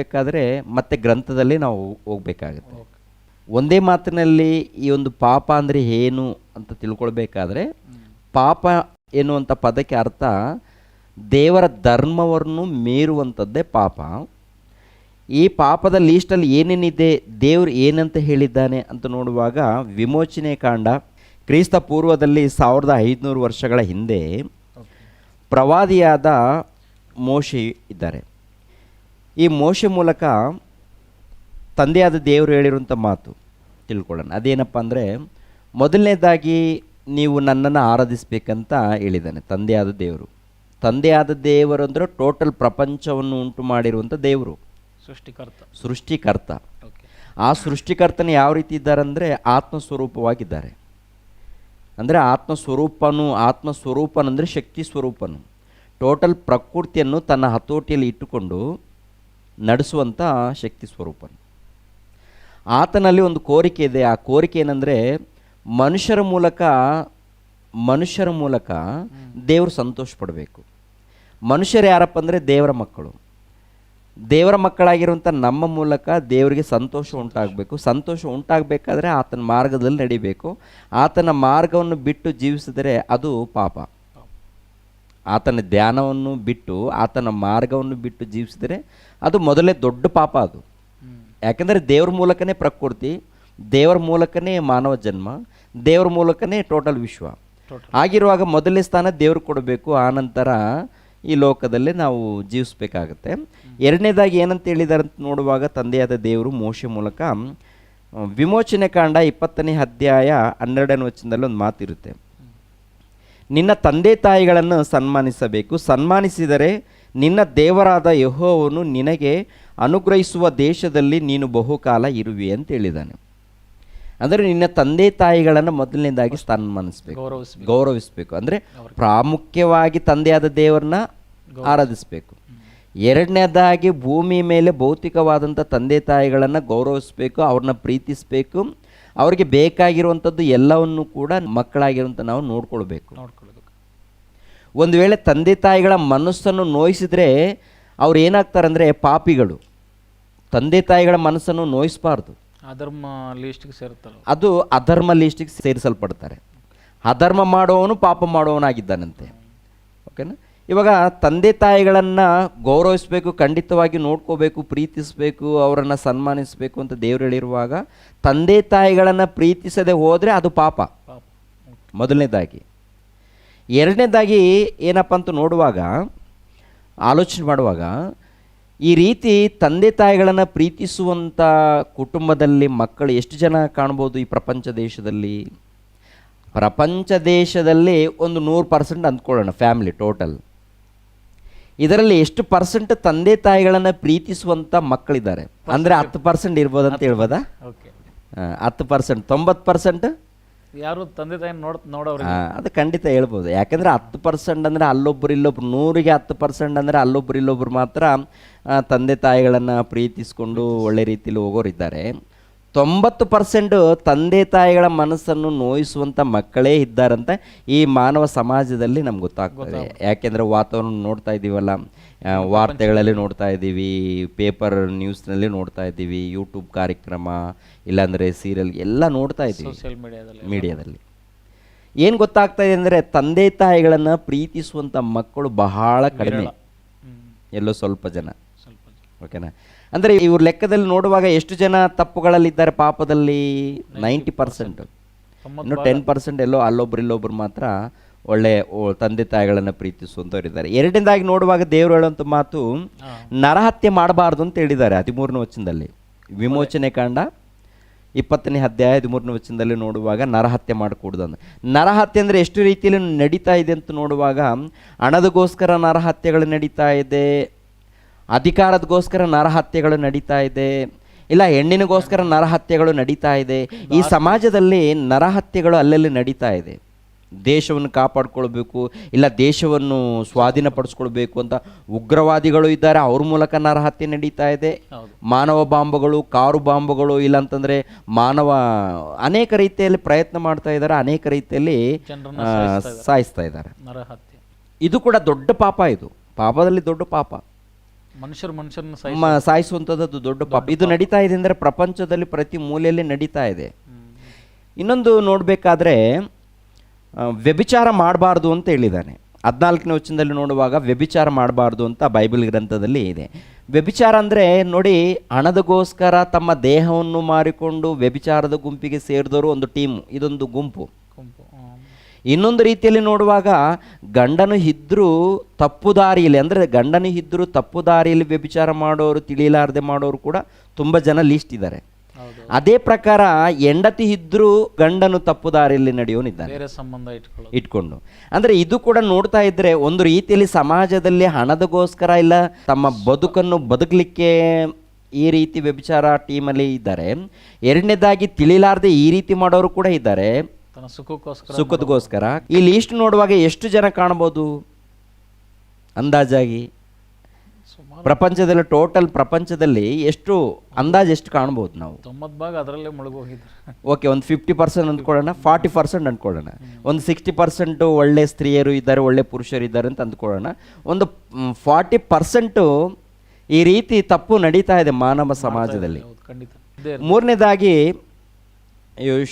ಬೇಕಾದರೆ ಮತ್ತೆ ಗ್ರಂಥದಲ್ಲಿ ನಾವು ಹೋಗಬೇಕಾಗುತ್ತೆ. ಒಂದೇ ಮಾತಿನಲ್ಲಿ ಈ ಒಂದು ಪಾಪ ಅಂದರೆ ಏನು ಅಂತ ತಿಳ್ಕೊಳ್ಬೇಕಾದ್ರೆ, ಪಾಪ ಎನ್ನುವಂಥ ಪದಕ್ಕೆ ಅರ್ಥ ದೇವರ ಧರ್ಮವನ್ನು ಮೀರುವಂಥದ್ದೇ ಪಾಪ. ಈ ಪಾಪದ ಲೀಸ್ಟಲ್ಲಿ ಏನೇನಿದೆ, ದೇವರು ಏನಂತ ಹೇಳಿದ್ದಾನೆ ಅಂತ ನೋಡುವಾಗ, ವಿಮೋಚನೆ ಕಾಂಡ ಕ್ರಿಸ್ತ ಪೂರ್ವದಲ್ಲಿ 1500 ವರ್ಷಗಳ ಹಿಂದೆ ಪ್ರವಾದಿಯಾದ ಮೋಶೆ ಇದ್ದಾರೆ. ಈ ಮೋಶೆ ಮೂಲಕ ತಂದೆಯಾದ ದೇವರು ಹೇಳಿರುವಂಥ ಮಾತು ತಿಳ್ಕೊಳ್ಳೋಣ. ಅದೇನಪ್ಪ ಅಂದರೆ, ಮೊದಲನೇದಾಗಿ ನೀವು ನನ್ನನ್ನು ಆರಾಧಿಸಬೇಕಂತ ಹೇಳಿದ್ದಾನೆ ತಂದೆಯಾದ ದೇವರು. ತಂದೆಯಾದ ದೇವರು ಅಂದರೆ ಟೋಟಲ್ ಪ್ರಪಂಚವನ್ನು ಉಂಟು ಮಾಡಿರುವಂಥ ದೇವರು, ಸೃಷ್ಟಿಕರ್ತ. ಆ ಸೃಷ್ಟಿಕರ್ತನ ಯಾವ ರೀತಿ ಇದ್ದಾರೆ ಅಂದರೆ ಆತ್ಮಸ್ವರೂಪವಾಗಿದ್ದಾರೆ. ಅಂದರೆ ಆತ್ಮಸ್ವರೂಪನಂದರೆ ಶಕ್ತಿ ಸ್ವರೂಪನು. ಟೋಟಲ್ ಪ್ರಕೃತಿಯನ್ನು ತನ್ನ ಹತೋಟಿಯಲ್ಲಿ ಇಟ್ಟುಕೊಂಡು ನಡೆಸುವಂಥ ಶಕ್ತಿ ಸ್ವರೂಪನು. ಆತನಲ್ಲಿ ಒಂದು ಕೋರಿಕೆ ಇದೆ. ಆ ಕೋರಿಕೆ ಏನಂದರೆ, ಮನುಷ್ಯರ ಮೂಲಕ ದೇವರು ಸಂತೋಷ ಪಡಬೇಕು. ಮನುಷ್ಯರು ಯಾರಪ್ಪ ಅಂದರೆ ದೇವರ ಮಕ್ಕಳು. ದೇವರ ಮಕ್ಕಳಾಗಿರುವಂಥ ನಮ್ಮ ಮೂಲಕ ದೇವರಿಗೆ ಸಂತೋಷ ಉಂಟಾಗಬೇಕು. ಸಂತೋಷ ಉಂಟಾಗಬೇಕಾದ್ರೆ ಆತನ ಮಾರ್ಗದಲ್ಲಿ ನಡಿಬೇಕು. ಆತನ ಮಾರ್ಗವನ್ನು ಬಿಟ್ಟು ಜೀವಿಸಿದರೆ ಅದು ಪಾಪ. ಆತನ ಧ್ಯಾನವನ್ನು ಬಿಟ್ಟು ಆತನ ಮಾರ್ಗವನ್ನು ಬಿಟ್ಟು ಜೀವಿಸಿದರೆ ಅದು ಮೊದಲೇ ದೊಡ್ಡ ಪಾಪ ಅದು. ಯಾಕೆಂದರೆ ದೇವ್ರ ಮೂಲಕನೇ ಪ್ರಕೃತಿ, ದೇವರ ಮೂಲಕನೇ ಮಾನವ ಜನ್ಮ, ದೇವ್ರ ಮೂಲಕನೇ ಟೋಟಲ್ ವಿಶ್ವ. ಆಗಿರುವಾಗ ಮೊದಲನೇ ಸ್ಥಾನ ದೇವ್ರು ಕೊಡಬೇಕು. ಆನಂತರ ಈ ಲೋಕದಲ್ಲೇ ನಾವು ಜೀವಿಸಬೇಕಾಗತ್ತೆ. ಎರಡನೇದಾಗಿ ಏನಂತ ಹೇಳಿದ್ದಾರೆ ಅಂತ ನೋಡುವಾಗ, ತಂದೆಯಾದ ದೇವರು ಮೋಶೆ ಮೂಲಕ ವಿಮೋಚನೆ ಕಾಂಡ 20ನೇ ಅಧ್ಯಾಯ 12ನೇ ವಚನದಲ್ಲಿ ಒಂದು ಮಾತಿರುತ್ತೆ. ನಿನ್ನ ತಂದೆ ತಾಯಿಗಳನ್ನು ಸನ್ಮಾನಿಸಬೇಕು, ಸನ್ಮಾನಿಸಿದರೆ ನಿನ್ನ ದೇವರಾದ ಯೆಹೋವನು ನಿನಗೆ ಅನುಗ್ರಹಿಸುವ ದೇಶದಲ್ಲಿ ನೀನು ಬಹುಕಾಲ ಇರುವಿ ಅಂತ ಹೇಳಿದ್ದಾನೆ. ಅಂದರೆ ನಿನ್ನ ತಂದೆ ತಾಯಿಗಳನ್ನು ಮೊದಲನೇದಾಗಿ ಸನ್ಮಾನಿಸಬೇಕು, ಗೌರವಿಸಬೇಕು. ಅಂದರೆ ಪ್ರಾಮುಖ್ಯವಾಗಿ ತಂದೆಯಾದ ದೇವರನ್ನ ಆರಾಧಿಸಬೇಕು. ಎರಡನೇದಾಗಿ ಭೂಮಿ ಮೇಲೆ ಭೌತಿಕವಾದಂಥ ತಂದೆ ತಾಯಿಗಳನ್ನು ಗೌರವಿಸಬೇಕು, ಅವ್ರನ್ನ ಪ್ರೀತಿಸಬೇಕು. ಅವ್ರಿಗೆ ಬೇಕಾಗಿರುವಂಥದ್ದು ಎಲ್ಲವನ್ನು ಕೂಡ ಮಕ್ಕಳಾಗಿರುವಂಥ ನಾವು ನೋಡ್ಕೊಳ್ಬೇಕು. ಒಂದು ವೇಳೆ ತಂದೆ ತಾಯಿಗಳ ಮನಸ್ಸನ್ನು ನೋಯಿಸಿದರೆ ಅವ್ರು ಏನಾಗ್ತಾರೆ ಅಂದರೆ ಪಾಪಿಗಳು. ತಂದೆ ತಾಯಿಗಳ ಮನಸ್ಸನ್ನು ನೋಯಿಸಬಾರ್ದು. ಅಧರ್ಮ ಲೀಸ್ಟಿಗೆ ಸೇರುತ್ತಲ್ಲ, ಅದು ಅಧರ್ಮ ಲೀಸ್ಟಿಗೆ ಸೇರಿಸಲ್ಪಡ್ತಾರೆ. ಅಧರ್ಮ ಮಾಡುವವನು ಪಾಪ ಮಾಡುವವನಾಗಿದ್ದಾನಂತೆ. ಓಕೆನಾ? ಇವಾಗ ತಂದೆ ತಾಯಿಗಳನ್ನು ಗೌರವಿಸಬೇಕು, ಖಂಡಿತವಾಗಿ ನೋಡ್ಕೋಬೇಕು, ಪ್ರೀತಿಸಬೇಕು, ಅವರನ್ನು ಸನ್ಮಾನಿಸಬೇಕು ಅಂತ ದೇವರು ಹೇಳಿರುವಾಗ, ತಂದೆ ತಾಯಿಗಳನ್ನು ಪ್ರೀತಿಸದೆ ಹೋದರೆ ಅದು ಪಾಪ ಮೊದಲನೇದಾಗಿ. ಎರಡನೇದಾಗಿ ಏನಪ್ಪ ಅಂತ ನೋಡುವಾಗ, ಆಲೋಚನೆ ಮಾಡುವಾಗ, ಈ ರೀತಿ ತಂದೆ ತಾಯಿಗಳನ್ನು ಪ್ರೀತಿಸುವಂಥ ಕುಟುಂಬದಲ್ಲಿ ಮಕ್ಕಳು ಎಷ್ಟು ಜನ ಕಾಣ್ಬೋದು ಈ ಪ್ರಪಂಚ ದೇಶದಲ್ಲಿ? ಪ್ರಪಂಚ ದೇಶದಲ್ಲಿ ಒಂದು 100% ಅಂದ್ಕೊಳ್ಳೋಣ ಫ್ಯಾಮಿಲಿ ಟೋಟಲ್. ಇದರಲ್ಲಿ ಎಷ್ಟು ಪರ್ಸೆಂಟ್ ತಂದೆ ತಾಯಿಗಳನ್ನು ಪ್ರೀತಿಸುವಂಥ ಮಕ್ಕಳಿದ್ದಾರೆ ಅಂದರೆ 10% ಇರ್ಬೋದಂತ ಹೇಳ್ಬೋದಾ? 10%. 90% ಯಾರು ತಂದೆ ತಾಯಿ ನೋಡೋರು ಅದು ಖಂಡಿತ ಹೇಳ್ಬೋದು. ಯಾಕೆಂದರೆ 10% ಅಂದರೆ ಅಲ್ಲೊಬ್ಬರು ಇಲ್ಲೊಬ್ರು, 100ಗೆ 10% ಅಂದರೆ ಅಲ್ಲೊಬ್ಬರು ಇಲ್ಲೊಬ್ರು ಮಾತ್ರ ತಂದೆ ತಾಯಿಗಳನ್ನು ಪ್ರೀತಿಸ್ಕೊಂಡು ಒಳ್ಳೆ ರೀತಿಯಲ್ಲಿ ಹೋಗೋರಿದ್ದಾರೆ. 90% ತಂದೆ ತಾಯಿಗಳ ಮನಸ್ಸನ್ನು ನೋಯಿಸುವಂಥ ಮಕ್ಕಳೇ ಇದ್ದಾರಂತ ಈ ಮಾನವ ಸಮಾಜದಲ್ಲಿ ನಮ್ಗೆ ಗೊತ್ತಾಗ್ತದೆ. ಯಾಕೆಂದರೆ ವಾತಾವರಣ ನೋಡ್ತಾ ಇದ್ದೀವಲ್ಲ, ವಾರ್ತೆಗಳಲ್ಲಿ ನೋಡ್ತಾ ಇದ್ದೀವಿ, ಪೇಪರ್ ನ್ಯೂಸ್ನಲ್ಲಿ ನೋಡ್ತಾ ಇದ್ದೀವಿ, ಯೂಟ್ಯೂಬ್ ಕಾರ್ಯಕ್ರಮ ಇಲ್ಲಾಂದರೆ ಸೀರಿಯಲ್ ಎಲ್ಲ ನೋಡ್ತಾ ಇದ್ದೀವಿ, ಮೀಡಿಯಾದಲ್ಲಿ. ಏನು ಗೊತ್ತಾಗ್ತಾ ಇದೆ ಅಂದರೆ ತಂದೆ ತಾಯಿಗಳನ್ನು ಪ್ರೀತಿಸುವಂಥ ಮಕ್ಕಳು ಬಹಳ ಕಡಿಮೆ, ಎಲ್ಲೋ ಸ್ವಲ್ಪ ಜನ. ಓಕೆನಾ? ಅಂದರೆ ಇವ್ರ ಲೆಕ್ಕದಲ್ಲಿ ನೋಡುವಾಗ ಎಷ್ಟು ಜನ ತಪ್ಪುಗಳಲ್ಲಿದ್ದಾರೆ ಪಾಪದಲ್ಲಿ? 90%. ಇನ್ನು 10% ಎಲ್ಲೋ ಅಲ್ಲೊಬ್ರು ಇಲ್ಲೊಬ್ರು ಮಾತ್ರ ಒಳ್ಳೆ ತಂದೆ ತಾಯಿಗಳನ್ನು ಪ್ರೀತಿಸುವಂಥವ್ರು ಇದ್ದಾರೆ. ಎರಡನೇದಾಗಿ ನೋಡುವಾಗ ದೇವರು ಹೇಳುವಂಥ ಮಾತು, ನರಹತ್ಯೆ ಮಾಡಬಾರ್ದು ಅಂತ ಹೇಳಿದ್ದಾರೆ 13ನೇ ವಚನದಲ್ಲಿ. ವಿಮೋಚನೆ ಕಾಂಡ 20ನೇ ಅಧ್ಯಾಯ 13ನೇ ವಚನದಲ್ಲಿ ನೋಡುವಾಗ ನರಹತ್ಯೆ ಮಾಡಕೂಡ್ದು ಅಂತ. ನರಹತ್ಯೆ ಅಂದರೆ ಎಷ್ಟು ರೀತಿಯಲ್ಲಿ ನಡೀತಾ ಇದೆ ಅಂತ ನೋಡುವಾಗ, ಹಣದಗೋಸ್ಕರ ನರಹತ್ಯೆಗಳು ನಡೀತಾ ಇದೆ, ಅಧಿಕಾರದಗೋಸ್ಕರ ನರಹತ್ಯೆಗಳು ನಡೀತಾ ಇದೆ, ಇಲ್ಲ ಹೆಣ್ಣಿನಗೋಸ್ಕರ ನರಹತ್ಯೆಗಳು ನಡೀತಾ ಇದೆ. ಈ ಸಮಾಜದಲ್ಲಿ ನರಹತ್ಯೆಗಳು ಅಲ್ಲಲ್ಲಿ ನಡೀತಾ ಇದೆ. ದೇಶವನ್ನು ಕಾಪಾಡ್ಕೊಳ್ಬೇಕು, ಇಲ್ಲ ದೇಶವನ್ನು ಸ್ವಾಧೀನಪಡಿಸ್ಕೊಳ್ಬೇಕು ಅಂತ ಉಗ್ರವಾದಿಗಳು ಇದ್ದಾರೆ, ಅವ್ರ ಮೂಲಕ ನರಹತ್ಯೆ ನಡೀತಾ ಇದೆ. ಮಾನವ ಬಾಂಬುಗಳು, ಕಾರು ಬಾಂಬುಗಳು, ಇಲ್ಲಾಂತಂದರೆ ಮಾನವ ಅನೇಕ ರೀತಿಯಲ್ಲಿ ಪ್ರಯತ್ನ ಮಾಡ್ತಾ ಇದ್ದಾರೆ, ಅನೇಕ ರೀತಿಯಲ್ಲಿ ಸಾಯಿಸ್ತಾ ಇದ್ದಾರೆ. ಇದು ಕೂಡ ದೊಡ್ಡ ಪಾಪ. ಇದು ಪಾಪದಲ್ಲಿ ದೊಡ್ಡ ಪಾಪ. ಮನುಷ್ಯರನ್ನ ಸಾಯಿಸುವಂಥದ್ದು ದೊಡ್ಡ ಪಾಪ. ಇದು ನಡೀತಾ ಇದೆ ಅಂದರೆ ಪ್ರಪಂಚದಲ್ಲಿ ಪ್ರತಿ ಮೂಲೆಯಲ್ಲಿ ನಡೀತಾ ಇದೆ. ಇನ್ನೊಂದು ನೋಡಬೇಕಾದ್ರೆ ವ್ಯಭಿಚಾರ ಮಾಡಬಾರ್ದು ಅಂತ ಹೇಳಿದ್ದಾನೆ. 14ನೇ ವಚನದಲ್ಲಿ ನೋಡುವಾಗ ವ್ಯಭಿಚಾರ ಮಾಡಬಾರ್ದು ಅಂತ ಬೈಬಲ್ ಗ್ರಂಥದಲ್ಲಿ ಇದೆ. ವ್ಯಭಿಚಾರ ಅಂದರೆ ನೋಡಿ, ಹಣದಗೋಸ್ಕರ ತಮ್ಮ ದೇಹವನ್ನು ಮಾರಿಕೊಂಡು ವ್ಯಭಿಚಾರದ ಗುಂಪಿಗೆ ಸೇರಿದವರು ಒಂದು ಟೀಮು, ಇದೊಂದು ಗುಂಪು. ಇನ್ನೊಂದು ರೀತಿಯಲ್ಲಿ ನೋಡುವಾಗ ಗಂಡನು ಇದ್ದರೂ ತಪ್ಪು ದಾರಿಯಲ್ಲಿ, ಅಂದರೆ ಗಂಡನು ಇದ್ದರೂ ತಪ್ಪು ದಾರಿಯಲ್ಲಿ ವ್ಯಭಿಚಾರ ಮಾಡೋರು, ತಿಳಿಲಾರದೆ ಮಾಡೋರು ಕೂಡ ತುಂಬ ಜನ ಲೀಸ್ಟ್ ಇದ್ದಾರೆ. ಅದೇ ಪ್ರಕಾರ ಹೆಂಡತಿ ಇದ್ದರೂ ಗಂಡನು ತಪ್ಪು ದಾರಿಯಲ್ಲಿ ನಡೆಯೋನಿದ್ದಾನೆ ಬೇರೆ ಸಂಬಂಧ ಇಟ್ಕೊಂಡು. ಅಂದರೆ ಇದು ಕೂಡ ನೋಡ್ತಾ ಇದ್ದರೆ ಒಂದು ರೀತಿಯಲ್ಲಿ ಸಮಾಜದಲ್ಲಿ ಹಣದಗೋಸ್ಕರ ಇಲ್ಲ ತಮ್ಮ ಬದುಕನ್ನು ಬದುಕಲಿಕ್ಕೆ ಈ ರೀತಿ ವ್ಯಭಿಚಾರ ಟೀಮಲ್ಲಿ ಇದ್ದಾರೆ. ಎರಡನೇದಾಗಿ ತಿಳಿಲಾರದೆ ಈ ರೀತಿ ಮಾಡೋರು ಕೂಡ ಇದ್ದಾರೆ, ಸುಖದಗೋಸ್ಕರ. ಈ ಲೀಸ್ಟ್ ನೋಡುವಾಗ ಎಷ್ಟು ಜನ ಕಾಣ್ಬೋದು ಅಂದಾಜಾಗಿ? ಪ್ರಪಂಚದಲ್ಲಿ ಟೋಟಲ್ ಪ್ರಪಂಚದಲ್ಲಿ ಎಷ್ಟು ಅಂದಾಜು ಎಷ್ಟು ಕಾಣ್ಬೋದು ನಾವು? 90 ಭಾಗ ಅದರಲ್ಲೇ ಮುಳುಗೋಗಿದ್ದಾರೆ. ಓಕೆ, ಒಂದು 50% ಅಂದ್ಕೊಳ್ಳೋಣ, 40% ಅಂದ್ಕೊಳ್ಳೋಣ, ಒಂದು 60% ಒಳ್ಳೆ ಸ್ತ್ರೀಯರು ಇದ್ದಾರೆ, ಒಳ್ಳೆ ಪುರುಷರು ಇದ್ದಾರೆ ಅಂತ ಅಂದ್ಕೊಳ್ಳೋಣ. ಒಂದು 40% ಈ ರೀತಿ ತಪ್ಪು ನಡೀತಾ ಇದೆ ಮಾನವ ಸಮಾಜದಲ್ಲಿ. ಮೂರನೇದಾಗಿ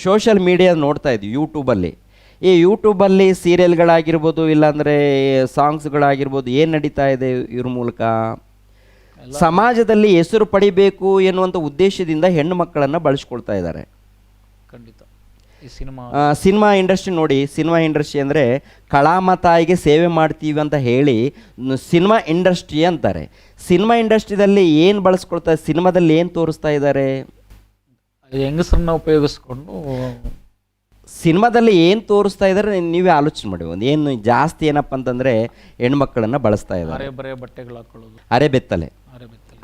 ಸೋಷಿಯಲ್ ಮೀಡಿಯಾ ನೋಡ್ತಾ ಇದ್ವಿ, ಯೂಟ್ಯೂಬಲ್ಲಿ. ಈ ಯೂಟ್ಯೂಬಲ್ಲಿ ಸೀರಿಯಲ್ಗಳಾಗಿರ್ಬೋದು, ಇಲ್ಲಾಂದರೆ ಸಾಂಗ್ಸ್ಗಳಾಗಿರ್ಬೋದು, ಏನು ನಡೀತಾ ಇದೆ ಇವ್ರ ಮೂಲಕ ಸಮಾಜದಲ್ಲಿ ಹೆಸರು ಪಡಿಬೇಕು ಎನ್ನುವಂಥ ಉದ್ದೇಶದಿಂದ ಹೆಣ್ಣು ಮಕ್ಕಳನ್ನು ಬಳಸ್ಕೊಳ್ತಾ ಇದ್ದಾರೆ. ಖಂಡಿತ ಸಿನಿಮಾ ಇಂಡಸ್ಟ್ರಿ ನೋಡಿ, ಸಿನಿಮಾ ಇಂಡಸ್ಟ್ರಿ ಅಂದರೆ ಕಳಾಮ ತಾಯಿಗೆ ಸೇವೆ ಮಾಡ್ತೀವಿ ಅಂತ ಹೇಳಿ ಸಿನಿಮಾ ಇಂಡಸ್ಟ್ರಿ ಅಂತಾರೆ. ಸಿನಿಮಾ ಇಂಡಸ್ಟ್ರಿದಲ್ಲಿ ಏನು ಬಳಸ್ಕೊಳ್ತಾರೆ, ಸಿನಿಮಾದಲ್ಲಿ ಏನು ತೋರಿಸ್ತಾ ಇದ್ದಾರೆ? ಹೆಂಗಸರನ್ನ ಉಪಯೋಗಿಸ್ಕೊಂಡು ಸಿನಿಮಾದಲ್ಲಿ ಏನು ತೋರಿಸ್ತಾ ಇದ್ದಾರೆ ನೀವೇ ಆಲೋಚನೆ ಮಾಡಿ. ಒಂದು ಏನು ಜಾಸ್ತಿ ಏನಪ್ಪ ಅಂತಂದರೆ ಹೆಣ್ಮಕ್ಳನ್ನು ಬಳಸ್ತಾ ಇದ್ದಾರೆ.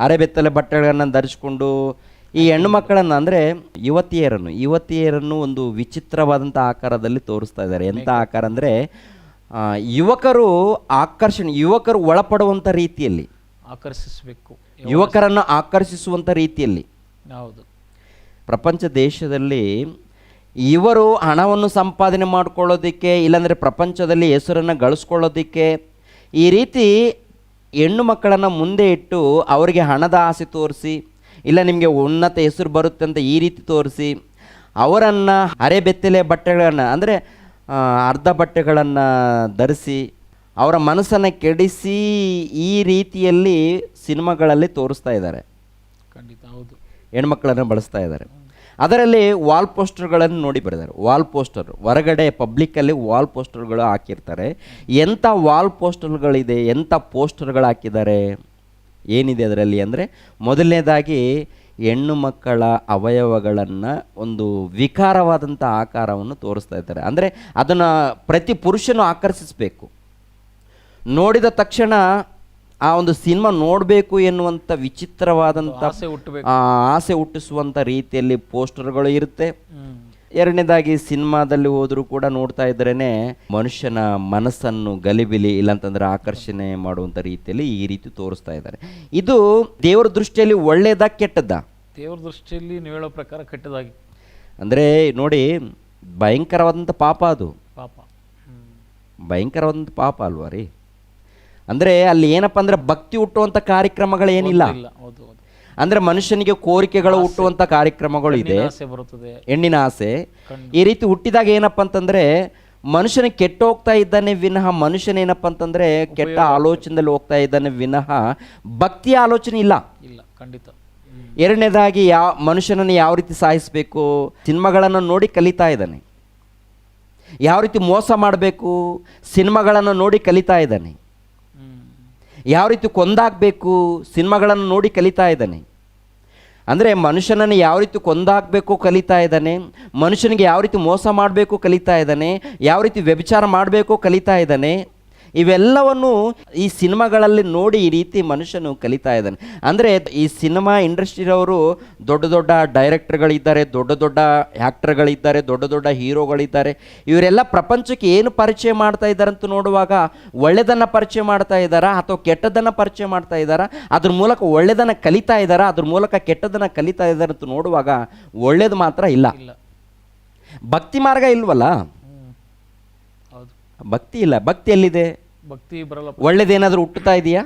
ಅರೆಬೆತ್ತಲೆ ಬಟ್ಟೆಗಳನ್ನು ಧರಿಸ್ಕೊಂಡು ಈ ಹೆಣ್ಣು ಮಕ್ಕಳನ್ನು ಅಂದರೆ ಯುವತಿಯರನ್ನು ಒಂದು ವಿಚಿತ್ರವಾದಂಥ ಆಕಾರದಲ್ಲಿ ತೋರಿಸ್ತಾ ಇದ್ದಾರೆ. ಎಂಥ ಆಕಾರ ಅಂದರೆ ಯುವಕರು ಒಳಪಡುವಂಥ ರೀತಿಯಲ್ಲಿ ಯುವಕರನ್ನು ಆಕರ್ಷಿಸುವಂಥ ರೀತಿಯಲ್ಲಿ. ಹೌದು, ಪ್ರಪಂಚ ದೇಶದಲ್ಲಿ ಇವರು ಹಣವನ್ನು ಸಂಪಾದನೆ ಮಾಡ್ಕೊಳ್ಳೋದಕ್ಕೆ, ಇಲ್ಲಾಂದರೆ ಪ್ರಪಂಚದಲ್ಲಿ ಹೆಸರನ್ನು ಗಳಿಸ್ಕೊಳ್ಳೋದಕ್ಕೆ ಈ ರೀತಿ ಹೆಣ್ಣು ಮಕ್ಕಳನ್ನು ಮುಂದೆ ಇಟ್ಟು ಅವರಿಗೆ ಹಣದ ಆಸೆ ತೋರಿಸಿ, ಇಲ್ಲ ನಿಮಗೆ ಉನ್ನತ ಹೆಸರು ಬರುತ್ತೆ ಅಂತ ಈ ರೀತಿ ತೋರಿಸಿ ಅವರನ್ನು ಅರೆಬೆತ್ತಲೆ ಬಟ್ಟೆಗಳನ್ನು ಅಂದರೆ ಅರ್ಧ ಬಟ್ಟೆಗಳನ್ನು ಧರಿಸಿ ಅವರ ಮನಸ್ಸನ್ನು ಕೆಡಿಸಿ ಈ ರೀತಿಯಲ್ಲಿ ಸಿನಿಮಾಗಳಲ್ಲಿ ತೋರಿಸ್ತಾ ಇದ್ದಾರೆ. ಖಂಡಿತ ಹೌದು, ಹೆಣ್ಮಕ್ಳನ್ನು ಬಳಸ್ತಾ ಇದ್ದಾರೆ. ಅದರಲ್ಲಿ ವಾಲ್ ಪೋಸ್ಟರ್ಗಳನ್ನು ನೋಡಿ ಬರೆದಾರೆ. ವಾಲ್ ಪೋಸ್ಟರ್ ಹೊರಗಡೆ ಪಬ್ಲಿಕ್ಕಲ್ಲಿ ವಾಲ್ ಪೋಸ್ಟರ್ಗಳು ಹಾಕಿರ್ತಾರೆ. ಎಂಥ ವಾಲ್ ಪೋಸ್ಟರ್ಗಳಿದೆ, ಎಂಥ ಪೋಸ್ಟರ್ಗಳು ಹಾಕಿದ್ದಾರೆ, ಏನಿದೆ ಅದರಲ್ಲಿ ಅಂದರೆ ಮೊದಲನೇದಾಗಿ ಹೆಣ್ಣು ಮಕ್ಕಳ ಅವಯವಗಳನ್ನು ಒಂದು ವಿಕಾರವಾದಂಥ ಆಕಾರವನ್ನು ತೋರಿಸ್ತಾ ಇದ್ದಾರೆ. ಅಂದರೆ ಅದನ್ನು ಪ್ರತಿ ಪುರುಷನು ಆಕರ್ಷಿಸಬೇಕು. ನೋಡಿದ ತಕ್ಷಣ ಆ ಒಂದು ಸಿನಿಮಾ ನೋಡಬೇಕು ಎನ್ನುವಂಥ ವಿಚಿತ್ರವಾದಂಥ ಆಸೆ ಹುಟ್ಟಿಸುವಂಥ ರೀತಿಯಲ್ಲಿ ಪೋಸ್ಟರ್ಗಳು ಇರುತ್ತೆ. ಎರಡನೇದಾಗಿ ಸಿನಿಮಾದಲ್ಲಿ ಹೋದರೂ ಕೂಡ ನೋಡ್ತಾ ಇದ್ರೇ ಮನುಷ್ಯನ ಮನಸ್ಸನ್ನು ಗಲಿಬಿಲಿ ಇಲ್ಲಾಂತಂದ್ರೆ ಆಕರ್ಷಣೆ ಮಾಡುವಂಥ ರೀತಿಯಲ್ಲಿ ಈ ರೀತಿ ತೋರಿಸ್ತಾ ಇದ್ದಾರೆ. ಇದು ದೇವರ ದೃಷ್ಟಿಯಲ್ಲಿ ಒಳ್ಳೆಯದಾ ಕೆಟ್ಟದ್ದಾ? ದೇವರ ದೃಷ್ಟಿಯಲ್ಲಿ ನೀವು ಹೇಳೋ ಪ್ರಕಾರ ಕೆಟ್ಟದಾಗಿ. ಅಂದರೆ ನೋಡಿ, ಭಯಂಕರವಾದಂಥ ಪಾಪ ಅದು, ಭಯಂಕರವಾದಂಥ ಪಾಪ ಅಲ್ವಾ ರೀ? ಅಂದರೆ ಅಲ್ಲಿ ಏನಪ್ಪ ಅಂದರೆ ಭಕ್ತಿ ಹುಟ್ಟುವಂಥ ಕಾರ್ಯಕ್ರಮಗಳೇನಿಲ್ಲ. ಅಂದರೆ ಮನುಷ್ಯನಿಗೆ ಕೋರಿಕೆಗಳು ಹುಟ್ಟುವಂಥ ಕಾರ್ಯಕ್ರಮಗಳು ಇದೆ, ಹೆಣ್ಣಿನ ಆಸೆ. ಈ ರೀತಿ ಹುಟ್ಟಿದಾಗ ಏನಪ್ಪ ಅಂತಂದರೆ ಮನುಷ್ಯನ ಕೆಟ್ಟ ಹೋಗ್ತಾ ಇದ್ದಾನೆ ವಿನಃ, ಮನುಷ್ಯನೇನಪ್ಪ ಅಂತಂದರೆ ಕೆಟ್ಟ ಆಲೋಚನೆಯಲ್ಲಿ ಹೋಗ್ತಾ ಇದ್ದಾನೆ ವಿನಃ ಭಕ್ತಿಯ ಆಲೋಚನೆ ಇಲ್ಲ. ಖಂಡಿತ. ಎರಡನೇದಾಗಿ ಮನುಷ್ಯನನ್ನು ಯಾವ ರೀತಿ ಸಾಯಿಸಬೇಕು ಸಿನಿಮಾಗಳನ್ನು ನೋಡಿ ಕಲಿತಾ ಇದ್ದಾನೆ. ಯಾವ ರೀತಿ ಮೋಸ ಮಾಡಬೇಕು ಸಿನಿಮಾಗಳನ್ನು ನೋಡಿ ಕಲಿತಾ ಇದ್ದಾನೆ. ಯಾವ ರೀತಿ ಕೊಂದಾಕಬೇಕು ಸಿನಿಮಾಗಳನ್ನು ನೋಡಿ ಕಲಿತಾ ಇದ್ದಾನೆ. ಅಂದರೆ ಮನುಷ್ಯನನ್ನು ಯಾವ ರೀತಿ ಕೊಂದಾಕಬೇಕು ಕಲಿತಾ ಇದ್ದಾನೆ, ಮನುಷ್ಯನಿಗೆ ಯಾವ ರೀತಿ ಮೋಸ ಮಾಡಬೇಕು ಕಲಿತಾ ಇದ್ದಾನೆ, ಯಾವ ರೀತಿ ವ್ಯಭಿಚಾರ ಮಾಡಬೇಕು ಕಲಿತಾ ಇದ್ದಾನೆ. ಇವೆಲ್ಲವನ್ನು ಈ ಸಿನಿಮಾಗಳಲ್ಲಿ ನೋಡಿ ಈ ರೀತಿ ಮನುಷ್ಯನು ಕಲಿತಾ ಇದ್ದಾನೆ. ಅಂದರೆ ಈ ಸಿನಿಮಾ ಇಂಡಸ್ಟ್ರಿಯವರು ದೊಡ್ಡ ದೊಡ್ಡ ಡೈರೆಕ್ಟರ್ಗಳಿದ್ದಾರೆ, ದೊಡ್ಡ ದೊಡ್ಡ ಆ್ಯಕ್ಟರ್ಗಳಿದ್ದಾರೆ, ದೊಡ್ಡ ದೊಡ್ಡ ಹೀರೋಗಳಿದ್ದಾರೆ. ಇವರೆಲ್ಲ ಪ್ರಪಂಚಕ್ಕೆ ಏನು ಪರಿಚಯ ಮಾಡ್ತಾ ಇದ್ದಾರೆ ಅಂತ ನೋಡುವಾಗ ಒಳ್ಳೆಯದನ್ನು ಪರಿಚಯ ಮಾಡ್ತಾ ಇದ್ದಾರಾ ಅಥವಾ ಕೆಟ್ಟದ್ದನ್ನು ಪರಿಚಯ ಮಾಡ್ತಾ ಇದ್ದಾರಾ, ಅದ್ರ ಮೂಲಕ ಒಳ್ಳೆಯದನ್ನು ಕಲಿತಾ ಇದ್ದಾರಾ, ಅದ್ರ ಮೂಲಕ ಕೆಟ್ಟದ್ದನ್ನು ಕಲಿತಾ ಇದ್ದಾರೆ ಅಂತ ನೋಡುವಾಗ ಒಳ್ಳೇದು ಮಾತ್ರ ಇಲ್ಲ. ಭಕ್ತಿ ಮಾರ್ಗ ಇಲ್ವಲ್ಲ, ಭಕ್ತಿ ಇಲ್ಲ. ಭಕ್ತಿ ಎಲ್ಲಿದೆ? ಭಕ್ತಿ ಬರಲ್ಲ. ಒಳ್ಳೇದೇನಾದರೂ ಹುಟ್ಟುತ್ತಾ ಇದೆಯಾ?